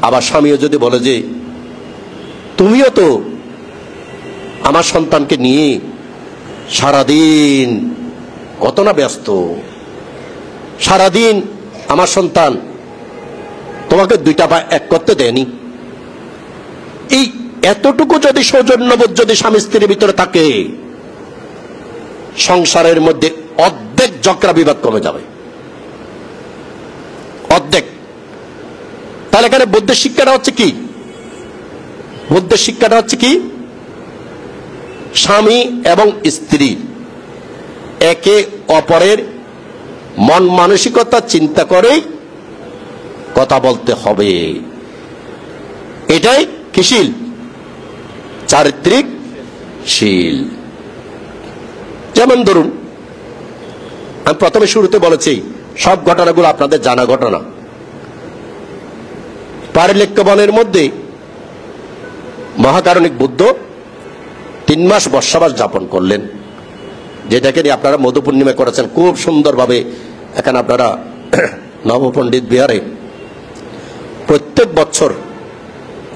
আবার স্বামীও যদি বলে যে তুমিও তো আমার সন্তানকে নিয়ে সারাদিন কত না ব্যস্ত, সারাদিন আমার সন্তান তোমাকে 2টা পা এক করতে দেয়নি। এই এতটুকু যদি সৌজন্যবোধ যদি স্বামী স্ত্রীর ভিতরে থাকে, সংসারের মধ্যে অর্ধেক ঝগড়া বিবাদ কমে যাবে, অর্ধেক। তাহলে এখানে বুদ্ধের শিক্ষাটা হচ্ছে কি? বুদ্ধের শিক্ষাটা হচ্ছে কি? স্বামী এবং স্ত্রী একে অপরের মন মানসিকতা চিন্তা করেই কথা বলতে হবে। এটাই কিশীল? চারিত্রিক শীল। যেমন ধরুন, আমি প্রথমে শুরুতে বলেছি সব ঘটনাগুলো আপনাদের জানা ঘটনা। পারলেক্য বনের মধ্যে মহাকারণিক বুদ্ধ 3 মাস বর্ষাবাস যাপন করলেন, যেটাকে নিয়ে আপনারা মধু পূর্ণিমা করেছেন খুব সুন্দরভাবে। এখানে আপনারা নবপণ্ডিত বিহারে প্রত্যেক বছর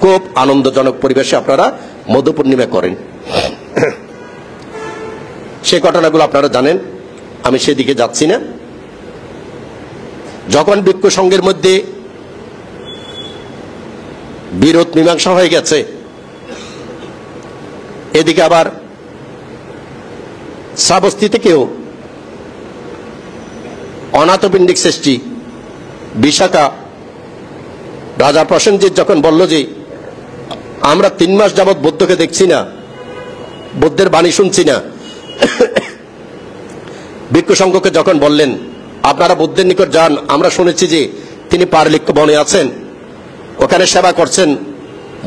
খুব আনন্দজনক পরিবেশে আপনারা মধু পূর্ণিমা করেন। সেই ঘটনাগুলো আপনারা জানেন, আমি সেদিকে যাচ্ছি না। যখন ভিক্ষু সংঘের মধ্যে বিরোধ মীমাংসা হয়ে গেছে, এদিকে আবার শ্রাবস্তী থেকেও অনাথপিণ্ডিক সৃষ্টি বিশাখা রাজা প্রসেনজিৎ যখন বলল যে আমরা 3 মাস যাবৎ বুদ্ধকে দেখছি না, বুদ্ধের বাণী শুনছি না, ভিক্ষু সংঘকে যখন বললেন আপনারা বুদ্ধের নিকট যান, আমরা শুনেছি যে তিনি পারলিক্য বনে আছেন, ওখানে সেবা করছেন,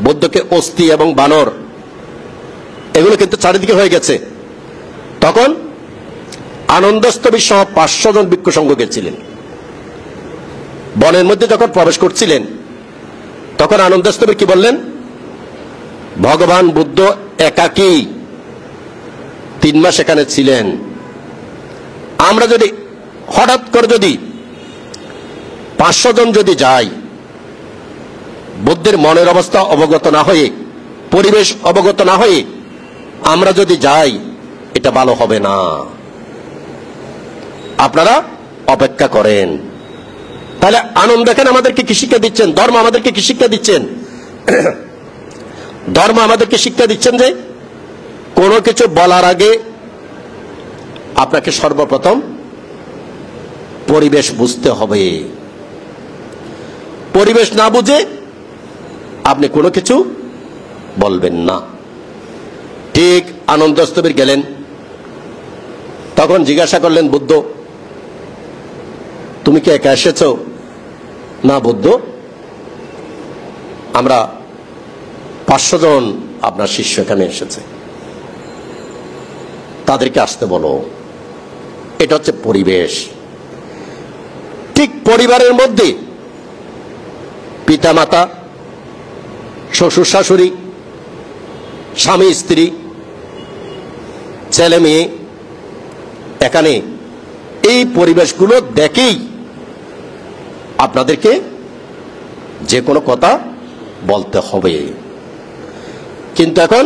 বুদ্ধকে অস্থি এবং বানর এগুলো কিন্তু চারিদিকে হয়ে গেছে। তখন আনন্দস্তবী সহ 500 জন ভিক্ষু সংঘ গেছিলেন। বনের মধ্যে যখন প্রবেশ করছিলেন, তখন আনন্দস্তবী কি বললেন? ভগবান বুদ্ধ একাকী 3 মাস এখানে ছিলেন। আমরা যদি হঠাৎ করে যদি 500 জন যদি যাই, বুদ্ধের মনের অবস্থা অবগত না হয়ে, পরিবেশ অবগত না হয়ে আমরা যদি যাই, এটা ভালো হবে না। আপনারা অপেক্ষা করেন। তাহলে আনন্দ এখানে আমাদেরকে কি শিক্ষা দিচ্ছেন? ধর্ম আমাদেরকে কি শিক্ষা দিচ্ছেন? ধর্ম আমাদেরকে শিক্ষা দিচ্ছেন যে কোনো কিছু বলার আগে আপনাকে সর্বপ্রথম পরিবেশ বুঝতে হবে। পরিবেশ না বুঝে আপনি কোনো কিছু বলবেন না। ঠিক আনন্দস্তবীর গেলেন, তখন জিজ্ঞাসা করলেন বুদ্ধ তুমি কি একা এসেছো? না বুদ্ধ, আমরা 500 জন আপনার শিষ্য এখানে এসেছে, তাদেরকে আসতে বলো। এটা হচ্ছে পরিবেশ। ঠিক পরিবারের মধ্যে পিতা মাতা, শ্বশুর শাশুড়ি, স্বামী স্ত্রী ছেলে মেয়ে, এখানে এই পরিবেশগুলো দেখেই আপনাদেরকে যে কোনো কথা বলতে হবে। কিন্তু এখন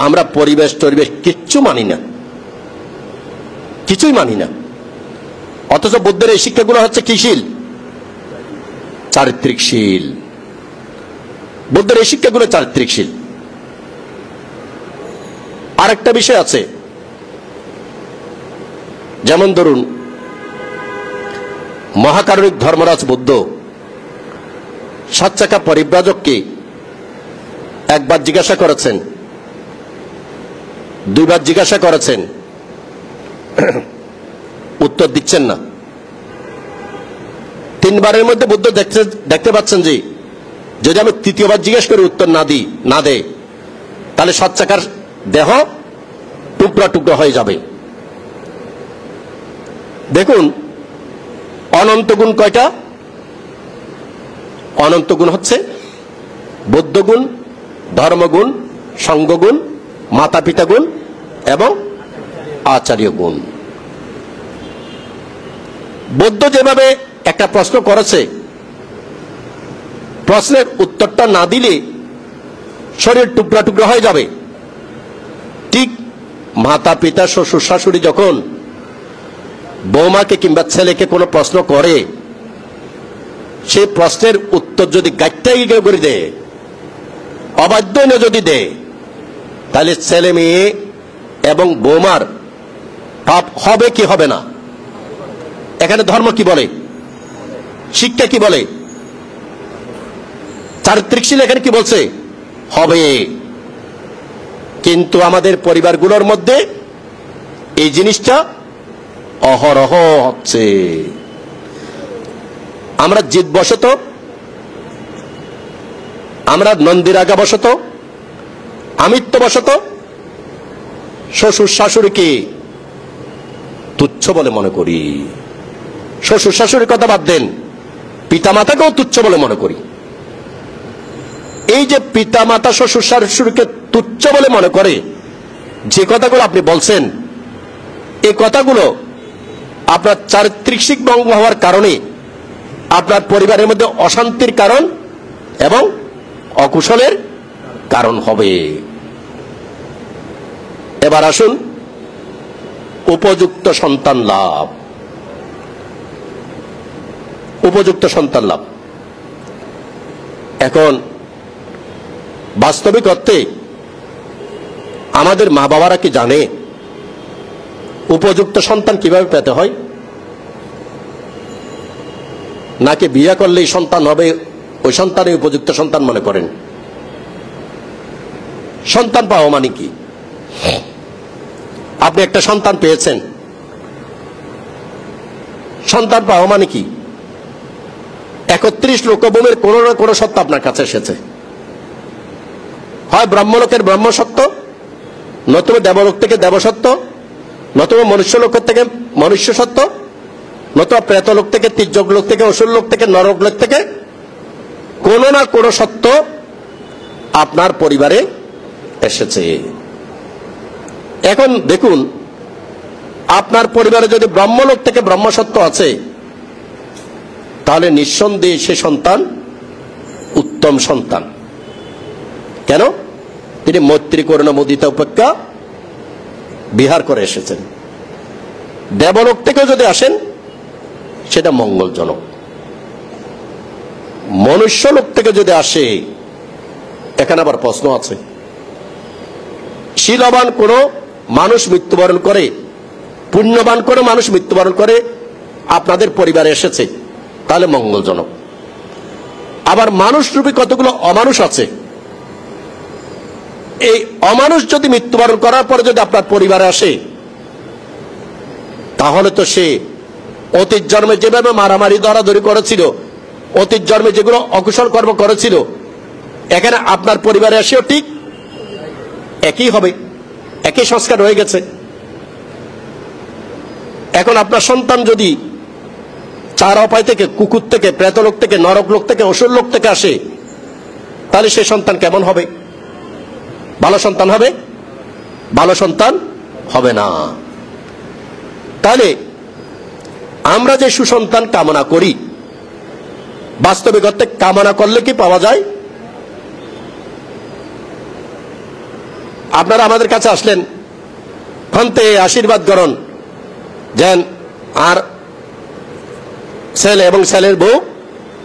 আমরা পরিবেশ কিচ্ছু মানি না, কিছুই মানি না। অথচ বুদ্ধের এই শিক্ষাগুলো হচ্ছে কি শীল? চারিত্রিক শীল। বুদ্ধের এই শিক্ষাগুলো চারিত্রিক শীল। আরেকটা বিষয় আছে, যেমন ধরুন মহাকারণিক ধর্মরাজ বুদ্ধ 7 চাকা পরিব্রাজককে একবার জিজ্ঞাসা করেছেন, 2 বার জিজ্ঞাসা করেছেন, উত্তর দিচ্ছেন না। 3 বারের মধ্যে বুদ্ধ দেখতে পাচ্ছেন যে যদি আমি 3য় বার জিজ্ঞেস করি উত্তর না দে তাহলে 7 চাকার দেহ টুকরা টুকরা হয়ে যাবে। দেখুন অনন্ত গুণ কয়টা? অনন্ত গুণ হচ্ছে বুদ্ধগুণ, ধর্মগুণ, সঙ্গগুণ, মাতা পিতা গুণ এবং আচার্য গুণ। বুদ্ধ যেভাবে একটা প্রশ্ন করেছে, প্রশ্নের উত্তরটা না দিলে শরীর টুকরা টুকরা হয়ে যাবে, ঠিক মাতা পিতা শ্বশুর শাশুড়ি যখন বৌমাকে কিংবা ছেলেকে কোনো প্রশ্ন করে, সেই প্রশ্নের উত্তর যদি গাইটাই করে দেয়, অবাধ্য যদি দেয়, তাহলে ছেলে মেয়ে এবং বৌমার পাপ হবে কি হবে না? এখানে ধর্ম কি বলে, শিক্ষা কি বলে, চারিত্রিক শীল এখানে কি বলছে? হবে। কিন্তু আমাদের পরিবারগুলোর মধ্যে এই জিনিসটা অহরহ হচ্ছে। আমরা জিদবশত, আমরা নন্দিরাগা বশত, আমিত্ববশত শ্বশুর শাশুড়িকে তুচ্ছ বলে মনে করি। শ্বশুর শাশুড়ির কথা বাদ দেন, পিতা মাতাকেও তুচ্ছ বলে মনে করি। এই যে পিতা মাতা শ্বশুর শাশুড়িকে তুচ্ছ বলে মনে করে, যে কথাগুলো আপনি বলছেন, এই কথাগুলো আপনার চারিত্রিক শিক ভঙ্গ হওয়ার কারণে আপনার পরিবারের মধ্যে অশান্তির কারণ এবং অকুশলের কারণ হবে। এবার আসুন উপযুক্ত সন্তান লাভ। উপযুক্ত সন্তান লাভ এখন বাস্তবিক অর্থে আমাদের মা বাবারা কি জানে উপযুক্ত সন্তান কিভাবে পেতে হয়? নাকি বিয়ে করলেই সন্তান হবে, ওই সন্তানই উপযুক্ত সন্তান মনে করেন? সন্তান পাওয়া মানে কি? আপনি একটা সন্তান পেয়েছেন, সন্তান পাওয়া মানে কি? 31 লোকভূমির কোন না কোন সত্য আপনার কাছে এসেছে। হয় ব্রহ্মলোকের ব্রহ্মসত্য, নতুবা দেবলোক থেকে দেবসত্য, নতুবা মনুষ্যলোক থেকে মনুষ্য সত্য, নতুবা প্রেতলোক থেকে, তির্যক লোক থেকে, অসুর লোক থেকে, নরক লোক থেকে কোন না কোন সত্য আপনার পরিবারে এসেছে। এখন দেখুন, আপনার পরিবারে যদি ব্রহ্মলোক থেকে ব্রহ্মসত্য আছে, তাহলে নিঃসন্দেহে সে সন্তান উত্তম সন্তান। কেন? তিনি মৈত্রী করুণা মুদিতা উপেক্ষা বিহার করে এসেছেন। দেবলোক থেকেও যদি আসেন, সেটা মঙ্গলজনক। মনুষ্য লোক থেকে যদি আসে, এখানে আবার প্রশ্ন আছে। শীলবান কোন মানুষ মৃত্যুবরণ করে, পুণ্যবান কোন মানুষ মৃত্যুবরণ করে আপনাদের পরিবারে এসেছে, তাহলে মঙ্গলজনক। আবার মানুষ রূপী কতগুলো অমানুষ আছে, এই অমানুষ যদি মৃত্যুবরণ করার পরে যদি আপনার পরিবারে আসে, তাহলে তো সে অতীত জন্মে যেভাবে মারামারি ধরাধরি করেছিল, অতীত জন্মে যেগুলো অকুশল কর্ম করেছিল, এখানে আপনার পরিবারে এসেও ঠিক একই হবে, একই সংস্কার হয়ে গেছে। এখন আপনার সন্তান যদি 4 অপায় থেকে, কুকুর থেকে, প্রেতলোক থেকে, নরক লোক থেকে, অসুর লোক থেকে আসে, তাহলে সে সন্তান কেমন হবে? ভালো সন্তান হবে? ভালো সন্তান হবে না। তাহলে আমরা যে সুসন্তান কামনা করি, বাস্তবিকতে কামনা করলে কি পাওয়া যায়? আপনারা আমাদের কাছে আসলেন, ফন্তে আশীর্বাদ করুন যেন আর ছেলে এবং ছেলের বউ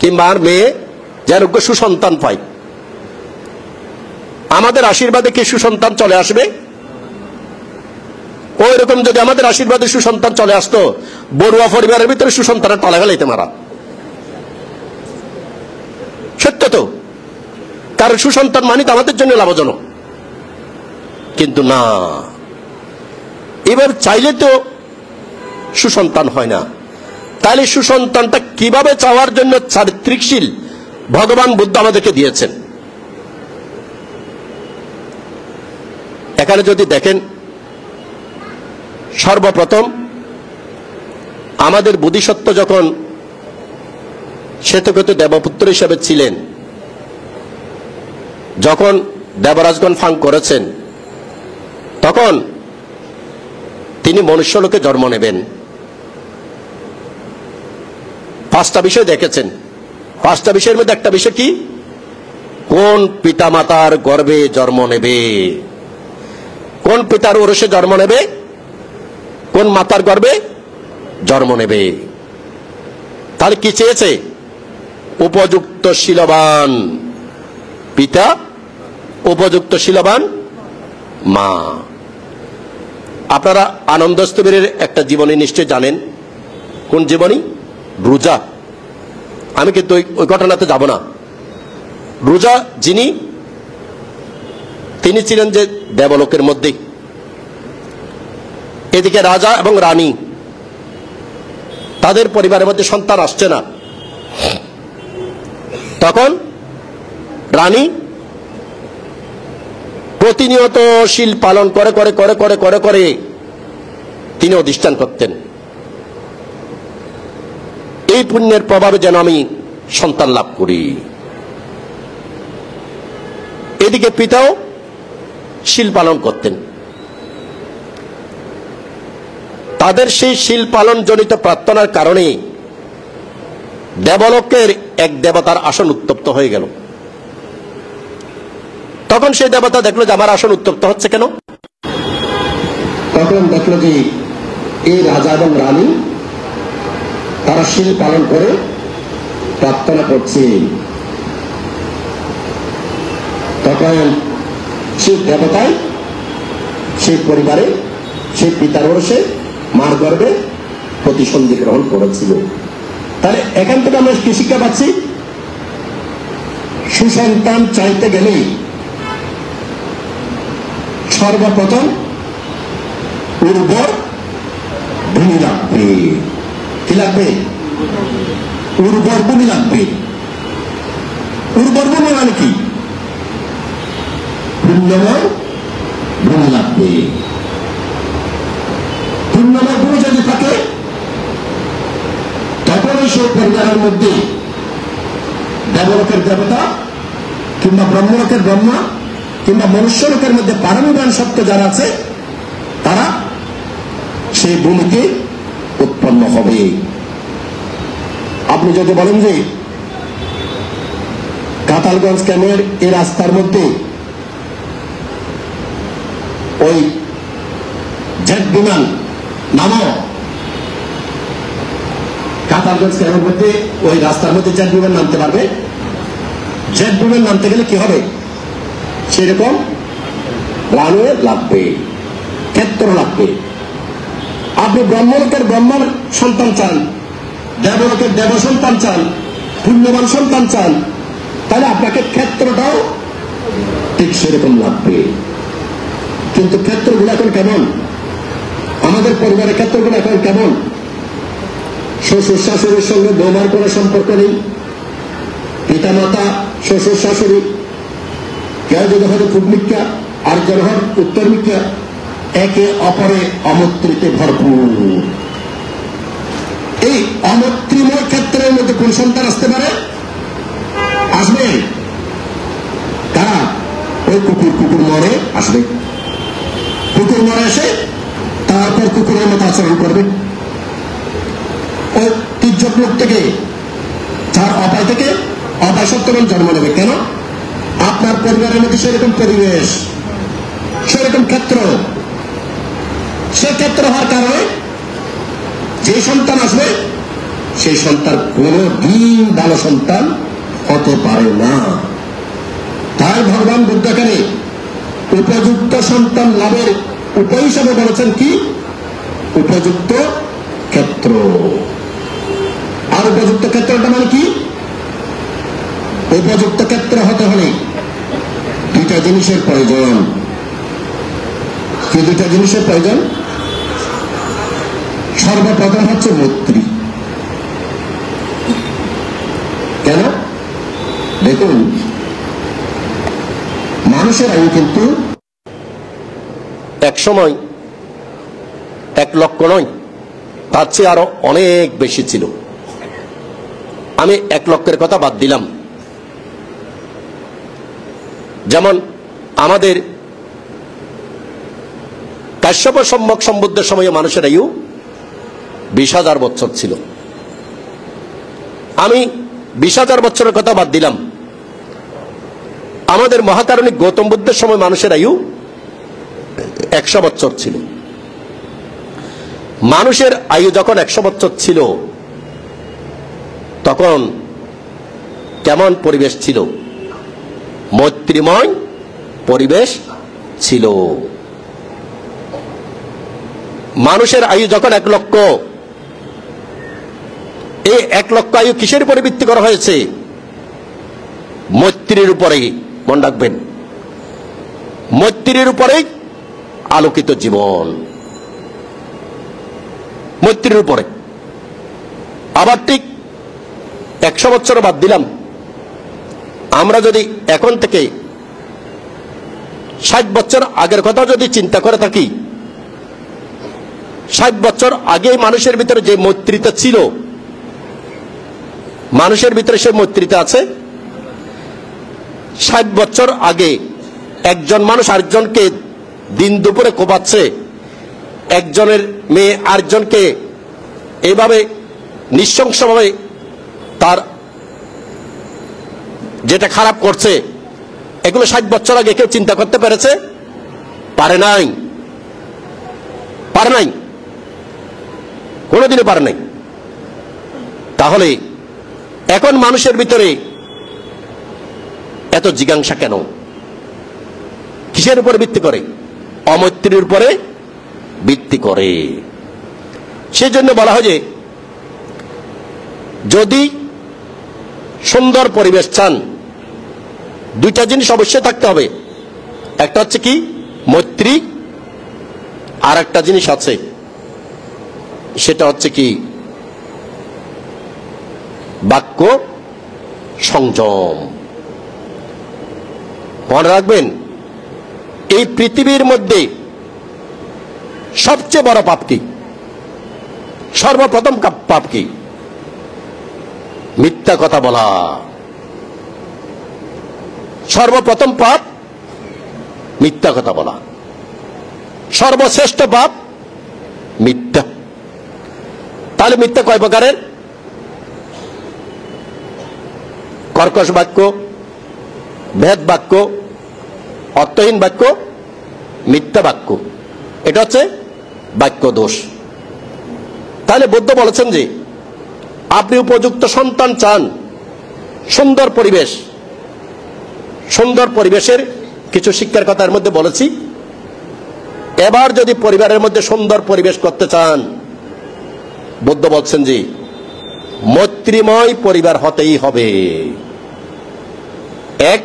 কিংবা আর মেয়ে যেন সুসন্তান পায়। আমাদের আশীর্বাদে কি সুসন্তান চলে আসবে? ওই রকম যদি আমাদের আশীর্বাদে সুসন্তান চলে আসতো, বড়ুয়া পরিবারের ভিতরে সুসন্তানের তলে ফেলাইতে মারা। সত্য তো, কারণ সুসন্তান মানে তো আমাদের জন্য লাভজনক। কিন্তু না, এবার চাইলে তো সুসন্তান হয় না। তাহলে সুসন্তানটা কিভাবে চাওয়ার জন্য চারিত্রিকশীল ভগবান বুদ্ধ আমাদেরকে দিয়েছেন। এখানে যদি দেখেন, সর্বপ্রথম আমাদের বোধিসত্ত্ব যখন শ্বেতকেতু দেবপুত্র হিসেবে ছিলেন, যখন দেবরাজগণ ফাং করেছেন, তখন তিনি মনুষ্যলোকে জন্ম নেবেন। 5টা বিষয় দেখেছেন। 5টা বিষয়ের মধ্যে একটা বিষয় কি? কোন পিতামাতার গর্ভে জন্ম নেবে, কোন পিতার ওরসে জন্ম নেবে, কোন মাতার গর্ভে জন্ম নেবে। তাহলে কি চেয়েছে? উপযুক্ত শীলবান পিতা, উপযুক্ত শীলবান মা। আপনারা আনন্দস্তবীরের একটা জীবনী নিশ্চয় জানেন। কোন জীবনী? রুজা। আমি কিন্তু ওই ঘটনাতে যাব না। রুজা যিনি, তিনি ছিলেন যে দেবলোকের মধ্যে। এদিকে রাজা এবং রানী, তাদের পরিবারের মধ্যে সন্তান আসছে না। তখন রানী প্রতিনিয়ত শীল পালন করে করে করে করে করে করে তিনি অধিষ্ঠান করতেন, এই পুণ্যের প্রভাবে যেন আমি সন্তান লাভ করি। এদিকে পিতাও শীল পালন করতেন। তাদের সেই শীল পালন জনিত প্রার্থনার কারণে দেবলোকের এক দেবতার আসন উত্তপ্ত হয়ে গেল। তখন সেই দেবতা দেখলো যে আমার আসন উত্তপ্ত হচ্ছে কেন? তখন দেখলো যে এই রাজা এবং রানী তারা শীল পালন করে প্রার্থনা করছে। তখন সেই দেবতায় সেই পরিবারে সেই পিতার ওরসে মার গর্ভে প্রতিসন্ধি গ্রহণ করেছিল। তাহলে এখান থেকে আমরা কি শিক্ষা পাচ্ছি? সুসন্তান চাইতে গেলে সর্বপ্রথম উর্বর ভূমি লাগবে। কি লাগবে? উর্বর ভূমি লাগবে। উর্বর ভূমি মানে কি? পুণ্যময় ভূমি লাগবে। পুণ্যময় ভূমি যদি থাকে, তখনই সেই পরিবারের মধ্যে দেবলোকের দেবতা কিংবা ব্রহ্মলোকের ব্রহ্মা কিংবা মনুষ্যলোকের মধ্যে পারমিদান সত্য যারা আছে, তারা সেই ভূমিকে উৎপন্ন হবে। আপনি যদি বলেন যে কাতালগঞ্জ ক্যাম্পের এই রাস্তার মধ্যে ওই জেট বিমান নামো, কাতালগঞ্জ ক্যাম্পের মধ্যে ওই রাস্তার মধ্যে জেট বিমান নামতে পারবে? জেট বিমান নামতে গেলে কি হবে? সেরকম রানওয়ে লাগবে, ক্ষেত্র লাগবে। আপনি ব্রহ্মলোকের ব্রহ্মার সন্তান চান, দেবলোকের দেব সন্তান চান, পুণ্যবান সন্তান চান, তাহলে আপনাকে ক্ষেত্রটাও ঠিক সেরকম লাগবে। কিন্তু ক্ষেত্রগুলো এখন কেমন? আমাদের পরিবারের ক্ষেত্রগুলো এখন কেমন? শ্বশুর শাশুড়ির সঙ্গে বৌমার কোনো সম্পর্ক নেই, পিতা মাতা শ্বশুর শাশুড়ি, কেউ যদি হয়তো পূর্বিকা আর কেউ হয় উত্তরমিকা, একে অপরে অমৈত্রীতে ভরপুর। এই অমৈত্রীময় ক্ষেত্রের মধ্যে কোন সন্তান আসতে পারে? আসবে কারা? ওই কুকুর মরে আসবে, কুকুর মরে এসে তারপর কুকুরের মতো আচরণ করবে। ওই তির্যক লোক থেকে, যার অপায় থেকে অপায় সত্যবান জন্ম নেবে। কেন? আপনার পরিবারের মধ্যে সেরকম পরিবেশ, সেরকম ক্ষেত্র, সে ক্ষেত্র হওয়ার কারণে যে সন্তান আসবে সেই সন্তান কোনদিন ভালো সন্তান হতে পারে না। তাই ভগবান বুদ্ধকে উপযুক্ত সন্তান লাভের উপায় হিসাবে বলেছেন কি? উপযুক্ত ক্ষেত্র। আর উপযুক্ত ক্ষেত্রটা মানে কি? উপযুক্ত ক্ষেত্র হতে হলে দুইটা জিনিসের প্রয়োজন। কি দুইটা জিনিসের প্রয়োজন? সর্বপ্রথম হচ্ছে মৈত্রী। কেন? দেখুন, মানুষের আয়ু কিন্তু এক সময় 1 লক্ষ নয়, তার চেয়ে আরো অনেক বেশি ছিল। আমি 1 লক্ষের কথা বাদ দিলাম। যেমন আমাদের কাশ্যপ সম্যক সম্বুদ্ধের সময়ে মানুষের আয়ু 20,000 বছর ছিল। আমি 20,000 বছরের কথা বাদ দিলাম। আমাদের মহাকারণিক গৌতম বুদ্ধের সময় মানুষের আয়ু 100 বছর ছিল। মানুষের আয়ু যখন 100 বছর ছিল, তখন কেমন পরিবেশ ছিল? মৈত্রীময় পরিবেশ ছিল। মানুষের আয়ু যখন 1 লক্ষ, এই 1 লক্ষ আয়ু কিসের উপরে ভিত্তি করা হয়েছে? মৈত্রীর উপরেই। মনে রাখবেন, মৈত্রীর উপরেই আলোকিত জীবন, মৈত্রীর উপরে। আবার ঠিক 100 বছর বাদ দিলাম। আমরা যদি এখন থেকে 60 বছর আগের কথা যদি চিন্তা করে থাকি, 60 বছর আগে মানুষের ভিতরে যে মৈত্রীটা ছিল, মানুষের ভিতরে সে মৈত্রীটা আছে। 60 বছর আগে একজন মানুষ আরেকজনকে দিন দুপুরে কোপাচ্ছে, একজনের মেয়ে আরেকজনকে এইভাবে নৃশংসভাবে তার যেটা খারাপ করছে, এগুলো 60 বছর আগে কেউ চিন্তা করতে পেরেছে? পারে নাই, পারে নাই, কোনোদিনও পারে নাই। তাহলে এখন মানুষের ভিতরে এত জিজ্ঞাসা কেন? কিসের উপরে ভিত্তি করে? অমৈত্রীর উপরে ভিত্তি করে। সেজন্য বলা হয় যে যদি সুন্দর পরিবেশ চান, দুইটা জিনিস অবশ্যই থাকতে হবে। একটা হচ্ছে কি? মৈত্রী। আর একটা জিনিস আছে, সেটা হচ্ছে কি? বাক্য সংযম। মনে রাখবেন, এই পৃথিবীর মধ্যে সবচেয়ে বড় পাপ কি? সর্বপ্রথম পাপ কি? মিথ্যা কথা বলা। সর্বপ্রথম পাপ মিথ্যা কথা বলা। সর্বশ্রেষ্ঠ পাপ মিথ্যা। তাহলে মিথ্যা কয় প্রকারের? কর্কশ বাক্য, ভেদ বাক্য, অর্থহীন বাক্য, মিথ্যা বাক্য। এটা হচ্ছে বাক্য দোষ। তাহলে বুদ্ধ বলেছেন যে আপনি উপযুক্ত সন্তান চান, সুন্দর পরিবেশ। সুন্দর পরিবেশের কিছু শিক্ষার কথার মধ্যে বলেছি। এবার যদি পরিবারের মধ্যে সুন্দর পরিবেশ করতে চান, বুদ্ধ বলছেন যে মৈত্রীময় পরিবার হতেই হবে। 1,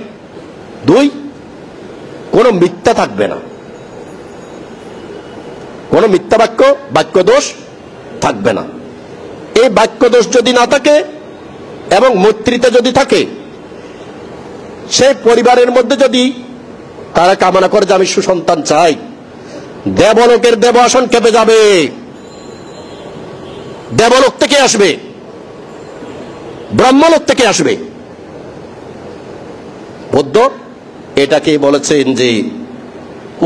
2, কোনো মিথ্যা থাকবে না, কোনো মিথ্যা বাক্য, বাক্য দোষ থাকবে না। এই বাক্য দোষ যদি না থাকে এবং মৈত্রীতে যদি থাকে, সেই পরিবারের মধ্যে যদি তারা কামনা করে যে আমি সুসন্তান চাই, দেবলোকের দেব আসন কেঁপে যাবে। দেবলোক থেকে আসবে, ব্রহ্মলোক থেকে আসবে। বুদ্ধ এটাকে বলেছেন যে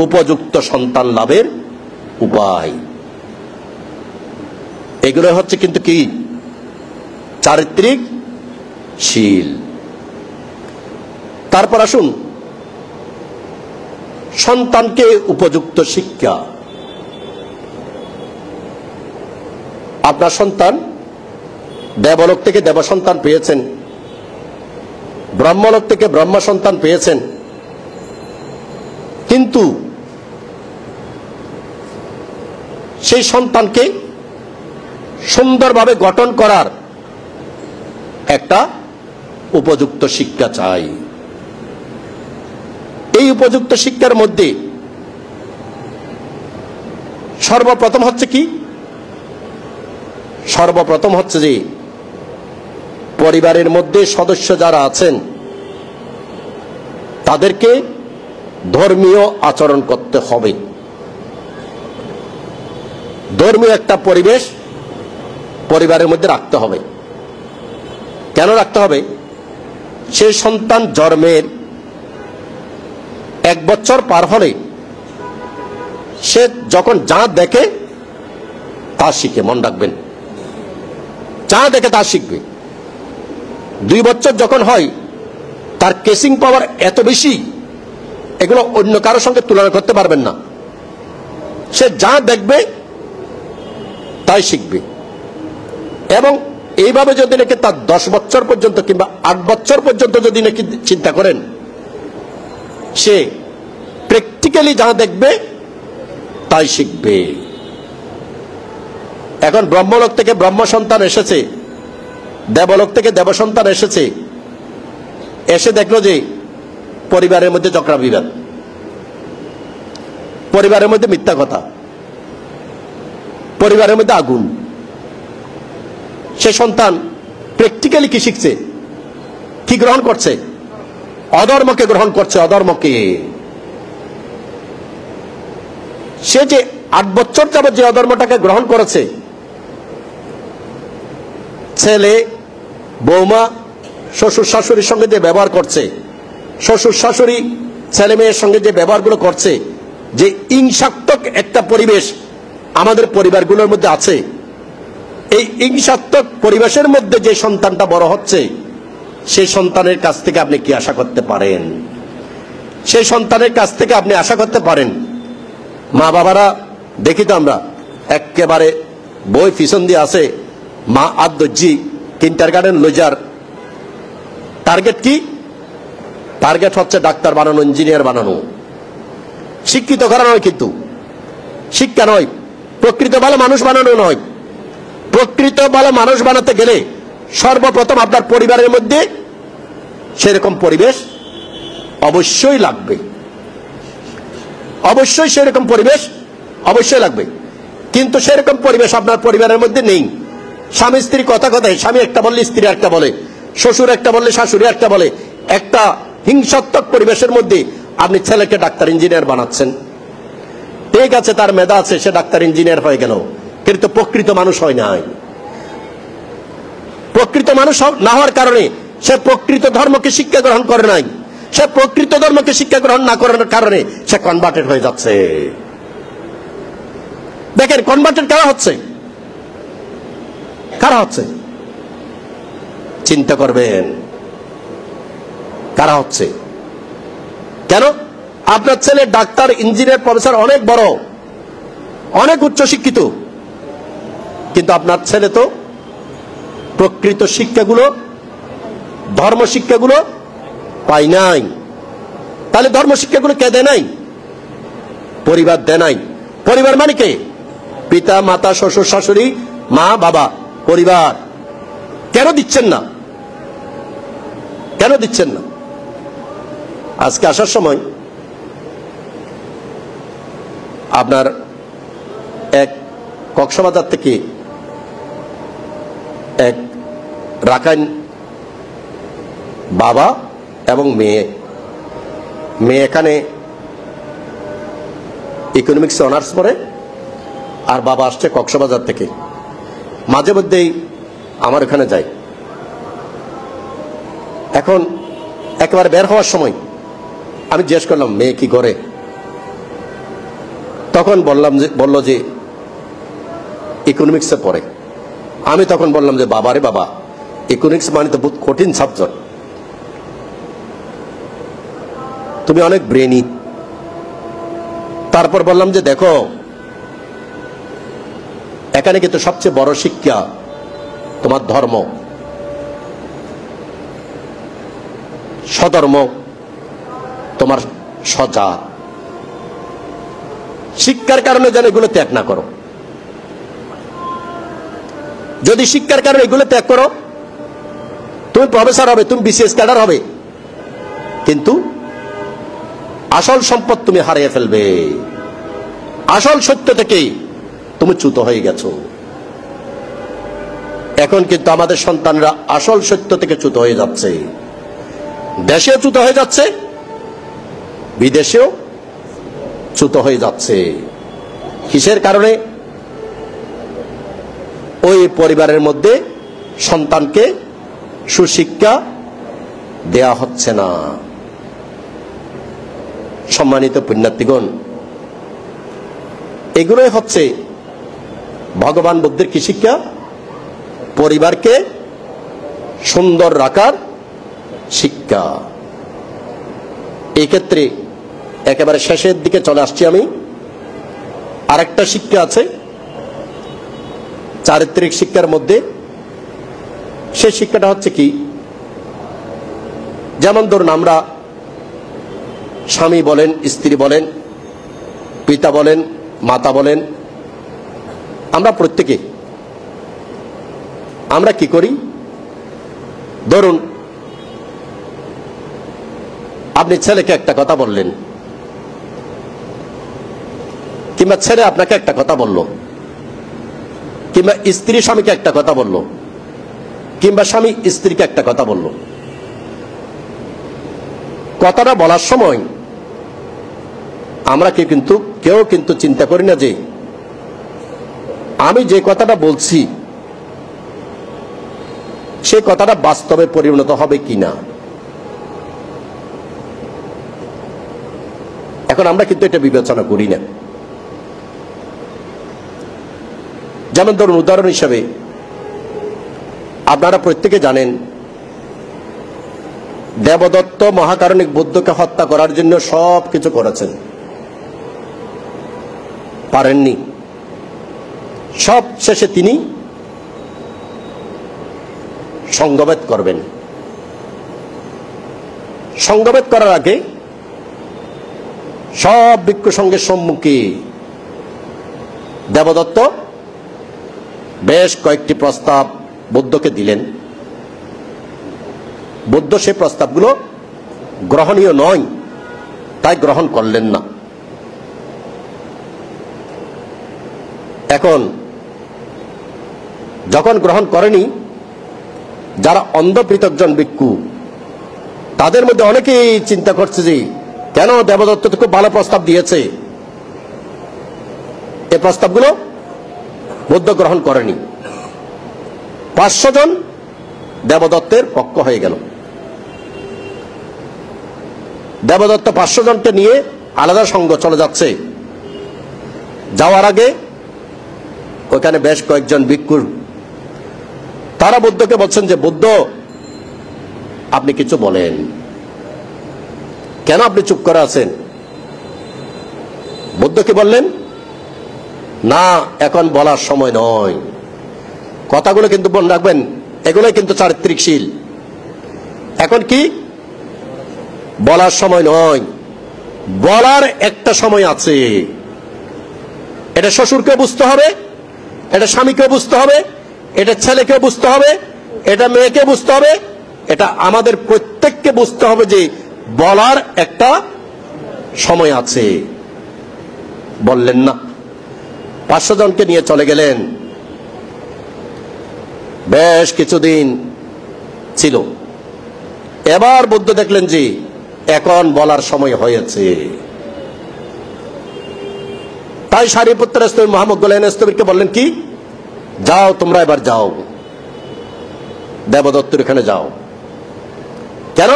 উপযুক্ত সন্তান লাভের উপায়। এগুলো হচ্ছে কিন্তু কি চারিত্রিক শীল। তারপর আসুন সন্তানকে উপযুক্ত শিক্ষা। আপনার সন্তান দেবলোক থেকে দেব সন্তান পেয়েছেন, ব্রহ্মলোক থেকে ব্রহ্ম সন্তান পেয়েছেন, কিন্তু সেই সন্তানকে সুন্দরভাবে গঠন করার একটা উপযুক্ত শিক্ষা চাই। এই উপযুক্ত শিক্ষার মধ্যে সর্বপ্রথম হচ্ছে কি? সর্বপ্রথম হচ্ছে যে পরিবারের মধ্যে সদস্য যারা আছেন তাদেরকে ধর্মীয় আচরণ করতে হবে। ধর্মীয় একটা পরিবেশ পরিবারের মধ্যে রাখতে হবে। কেন রাখতে হবে? সেই সন্তান জন্মের 1 বছর পার হলে সে যখন যা দেখে তা শিখে, মন রাখবেন, যা দেখে তা শিখবে। 2 বছর যখন হয় তার কেসিং পাওয়ার এত বেশি, এগুলো অন্য কারোর সঙ্গে তুলনা করতে পারবেন না। সে যা দেখবে তাই শিখবে। এবং এইভাবে যদি নাকি তার 10 বছর পর্যন্ত কিংবা 8 বছর পর্যন্ত যদি নাকি চিন্তা করেন, সে প্র্যাকটিক্যালি যা দেখবে তাই শিখবে। এখন ব্রহ্মলোক থেকে ব্রহ্ম সন্তান এসেছে, দেবলোক থেকে দেব সন্তান এসেছে, এসে দেখলো যে পরিবারের মধ্যে ঝগড়া বিবাদ, পরিবারের মধ্যে মিথ্যা কথা, পরিবারের মধ্যে আগুন। সে সন্তান প্র্যাকটিক্যালি কি শিখছে? কি গ্রহণ করছে? অধর্মকে গ্রহণ করছে, অধর্মকে। সে যে 8 বছর যাবত যে অধর্মটাকে গ্রহণ করেছে, ছেলে বৌমা শ্বশুর শাশুড়ির সঙ্গে যে ব্যবহার করছে, শ্বশুর শাশুড়ি ছেলে মেয়ের সঙ্গে যে ব্যবহারগুলো করছে, যে হিংসাত্মক একটা পরিবেশ আমাদের পরিবারগুলোর মধ্যে আছে, এই হিংসাত্মক পরিবেশের মধ্যে যে সন্তানটা বড় হচ্ছে, সেই সন্তানের কাছ থেকে আপনি কি আশা করতে পারেন? সেই সন্তানের কাছ থেকে আপনি আশা করতে পারেন, মা বাবারা দেখি তো আমরা একেবারে বই পিছন দিয়ে আছে, মা আদর্জি কিন্ডারগার্টেন লজার টার্গেট কি? টার্গেট হচ্ছে ডাক্তার বানানো, ইঞ্জিনিয়ার বানানো, শিক্ষিত করা নয়। কিন্তু শিক্ষা নয়, প্রকৃত ভালো মানুষ বানানো নয়। প্রকৃত ভালো মানুষ বানাতে গেলে সর্বপ্রথম আপনার পরিবারের মধ্যে সেরকম পরিবেশ অবশ্যই লাগবে। অবশ্যই সেরকম পরিবেশ অবশ্যই লাগবে। কিন্তু সেরকম পরিবেশ আপনার পরিবারের মধ্যে নেই। স্বামী স্ত্রী কথা কথায়, স্বামী একটা বললে স্ত্রী একটা বলে, শ্বশুর একটা বললে শাশুড়ি একটা বলে, একটা হিংসাত্মক পরিবেশের মধ্যে আপনি ছেলেকে ডাক্তার ইঞ্জিনিয়ার বানাচ্ছেন। ঠিক আছে, তার মেধা আছে, সে ডাক্তার ইঞ্জিনিয়ার হয়ে গেল, কিন্তু প্রকৃত মানুষ হয় নাই। প্রকৃত মানুষ না হওয়ার কারণে সে প্রকৃত ধর্মকে শিক্ষা গ্রহণ করে নাই। সে প্রকৃত ধর্মকে শিক্ষা গ্রহণ না করার কারণে সে কনভার্টেড হয়ে যাচ্ছে। দেখেন, কনভার্টেড কারা হচ্ছে? কারা হচ্ছে? চিন্তা করবেন, কারা হচ্ছে? কেন? আপনার ছেলে ডাক্তার, ইঞ্জিনিয়ার, প্রফেসর, অনেক বড়, অনেক উচ্চ শিক্ষিত, কিন্তু আপনার ছেলে তো প্রকৃত শিক্ষাগুলো, ধর্ম শিক্ষাগুলো পায় নাই। তাহলে ধর্ম শিক্ষাগুলো কে দেয় নাই? পরিবার দেয় নাই। পরিবার মানে কে? পিতা মাতা, শ্বশুর শাশুড়ি, মা বাবা, পরিবার। কেন দিচ্ছেন না? কেন দিচ্ছেন না? আজকে আসার সময় আপনার এক কক্সবাজার থেকে এক রাখাইন বাবা এবং মেয়ে এখানে ইকোনমিক্স অনার্স পড়ে, আর বাবা আসছে কক্সবাজার থেকে। মাঝে মধ্যেই আমার এখানে যায়। এখন একেবারে বের হওয়ার সময় আমি জিজ্ঞেস করলাম মেয়ে কি করে? তখন বলল যে ইকোনমিক্সে পড়ে। আমি তখন বললাম যে বাবারে বাবা, ইকোনমিক্স মানে তো বহুত কঠিন সাবজেক্ট, তুমি অনেক ব্রেনি। তারপর বললাম যে দেখো, এখানে কিন্তু সবচেয়ে বড় শিক্ষা তোমার ধর্ম, স্বধর্ম, তোমার সজাত। শিক্ষার কারণে যেন এগুলো ত্যাগ না করো। যদি শিক্ষার কারণে এগুলো ত্যাগ করো, তুমি প্রফেসর হবে, তুমি বিসিএস ক্যাডার হবে, কিন্তু আসল সম্পদ তুমি হারিয়ে ফেলবে। আসল সত্য থেকেই তুমি চ্যুত হয়ে গেছো। এখন কিন্তু আমাদের সন্তানরা আসল সত্য থেকে চ্যুত হয়ে যাচ্ছে, দেশেও চ্যুত হয়ে যাচ্ছে, বিদেশেও চ্যুত হয়ে যাচ্ছে। কিসের কারণে? ওই পরিবারের মধ্যে সন্তানকে সুশিক্ষা দেয়া হচ্ছে না। সম্মানিত পুণ্যার্থীগণ, এগুলোই হচ্ছে ভগবান বুদ্ধের কি শিক্ষা? পরিবারকে সুন্দর রাখার শিক্ষা। এই ক্ষেত্রে একেবারে শেষের দিকে চলে আসছি আমি। আরেকটা শিক্ষা আছে চারিত্রিক শিক্ষার মধ্যে। সেই শিক্ষাটা হচ্ছে কি? যেমন ধরুন, আমরা স্বামী বলেন, স্ত্রী বলেন, পিতা বলেন, মাতা বলেন, আমরা প্রত্যেকে আমরা কি করি? ধরুন, আপনি ছেলেকে একটা কথা বললেন, কিংবা ছেলে আপনাকে একটা কথা বলল, কিংবা স্ত্রী স্বামীকে একটা কথা বলল, কিংবা স্বামী স্ত্রীকে একটা কথা বলল। কথাটা বলার সময় আমরা কেউ কিন্তু চিন্তা করি না যে আমি যে কথাটা বলছি সে কথাটা বাস্তবে পরিণত হবে কিনা। এখন আমরা কিন্তু এটা বিবেচনা করি না। যেমন ধরুন, উদাহরণ হিসেবে আপনারা প্রত্যেকে জানেন, দেবদত্ত মহাকারণিক বুদ্ধকে হত্যা করার জন্য সব কিছু করেছেন, পারেননি। সব শেষে তিনি সঙ্গবেদ করবেন। সঙ্গবেদ করার আগে সব ভিক্ষু সঙ্গের সম্মুখে দেবদত্ত বেশ কয়েকটি প্রস্তাব বুদ্ধকে দিলেন। বুদ্ধ সে প্রস্তাবগুলো গ্রহণীয় নয়, তাই গ্রহণ করলেন না। এখন যখন গ্রহণ করেনি, যারা অন্ধ পৃথকজন ভিক্ষু, তাদের মধ্যে অনেকেই চিন্তা করছে যে কেন দেবদত্ত তো খুব ভালো প্রস্তাব দিয়েছে, এই প্রস্তাবগুলো বুদ্ধ গ্রহণ করেনি। 500 জন দেবদত্তের পক্ষ হয়ে গেল। দেবদত্ত 500 জনকে নিয়ে আলাদা সঙ্গ চলে যাচ্ছে। যাওয়ার আগে ওখানে বেশ কয়েকজন ভিক্ষুর, তারা বুদ্ধকে বলছেন যে বুদ্ধ, আপনি কিছু বলেন, কেন আপনি চুপ করে আছেন? বুদ্ধ কি বললেন? না, এখন বলার সময় নয়। কথাগুলো কিন্তু মনে রাখবেন, এগুলোই কিন্তু চারিত্রিকশীল। এখন কি বলার সময় নয়, বলার একটা সময় আছে। এটা শ্বশুরকে বুঝতে হবে, এটা স্বামীকে বুঝতে হবে, এটা ছেলেকে বুঝতে হবে, এটা মেয়েকে বুঝতে হবে, এটা আমাদের প্রত্যেককে বুঝতে হবে যে বলার একটা সময় আছে। বললেন না। 500 জনকে নিয়ে চলে গেলেন। বেশ কিছুদিন ছিল। এবার বুদ্ধ দেখলেন যে এখন বলার সময় হয়েছে। তাই সারিপুত্র স্তবীর মোহাম্মদ গোলাম স্তবীরকে বললেন কি, যাও তোমরা এবার যাও, দেবদত্তের এখানে যাও। কেন?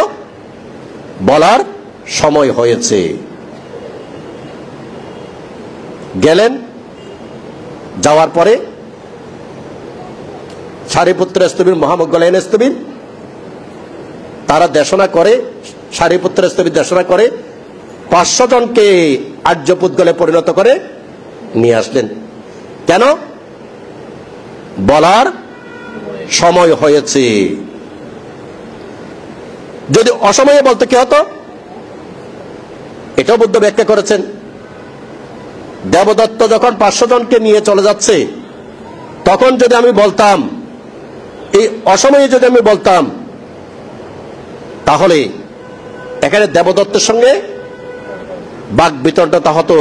বলার সময় হয়েছে। গেলেন, যাওয়ার পরে সারিপুত্র স্থবির, মহামজ্ঞলায়ন স্থবির তারা দেশনা করে, সারিপুত্র স্থবির দেশনা করে 500 জনকে আর্যপুতগলে পরিণত করে নিয়ে আসলেন। কেন? বলার সময় হয়েছে। যদি অসময়ে বলতে কি হতো? এটাও বুদ্ধ ব্যাখ্যা করেছেন। দেবদত্ত যখন 500 জনকে নিয়ে চলে যাচ্ছে, তখন যদি আমি বলতাম, এই অসময়ে যদি আমি বলতাম, তাহলে এখানে দেবদত্তের সঙ্গে বাকবিতণ্ডতা হতো।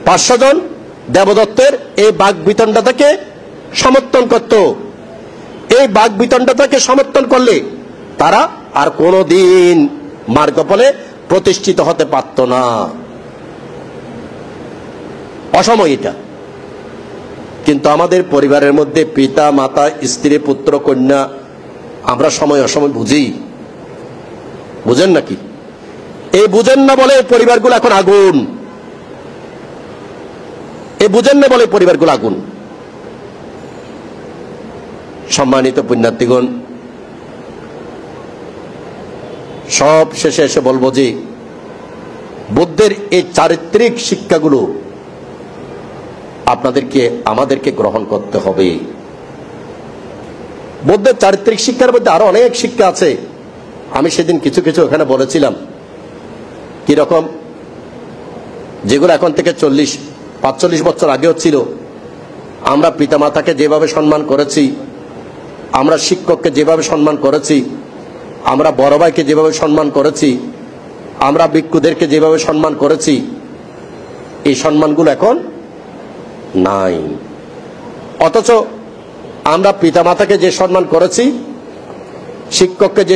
500 জন দেবদত্তের এই বাকবিতণ্ডতাকে সমর্থন করত। এই বাকবিতণ্ডতাকে সমর্থন করলে তারা আর কোনদিন মার্গফলে প্রতিষ্ঠিত হতে পারত না। অসময় এটা। কিন্তু আমাদের পরিবারের মধ্যে পিতা, মাতা, স্ত্রী, পুত্র, কন্যা, আমরা সময় অসময় বুঝি। বুঝেন নাকি? এই বুঝেন না বলে পরিবারগুলো এখন আগুন। এই বুঝেন না বলে পরিবারগুলো আগুন। সম্মানিত পুণ্যার্থীগণ, সব শেষে এসে বলবো যে বুদ্ধের এই চারিত্রিক শিক্ষাগুলো আমাদেরকে গ্রহণ করতে হবে। বুদ্ধের চারিত্রিক শিক্ষার মধ্যে আরো অনেক শিক্ষা আছে। আমি সেদিন কিছু কিছু ওখানে বলেছিলাম, কিরকম, যেগুলো এখন থেকে 40-45 বছর আগেও ছিল। আমরা পিতামাতাকে যেভাবে সম্মান করেছি, আমরা শিক্ষককে যেভাবে সম্মান করেছি, আমরা বড় ভাইকে যেভাবে সম্মান করেছি, আমরা ভিক্ষুদেরকে যেভাবে সম্মান করেছি, এই সম্মানগুলো এখন নাই। অথচ আমরা পিতামাতাকে যে সম্মান করেছি, শিক্ষককে যে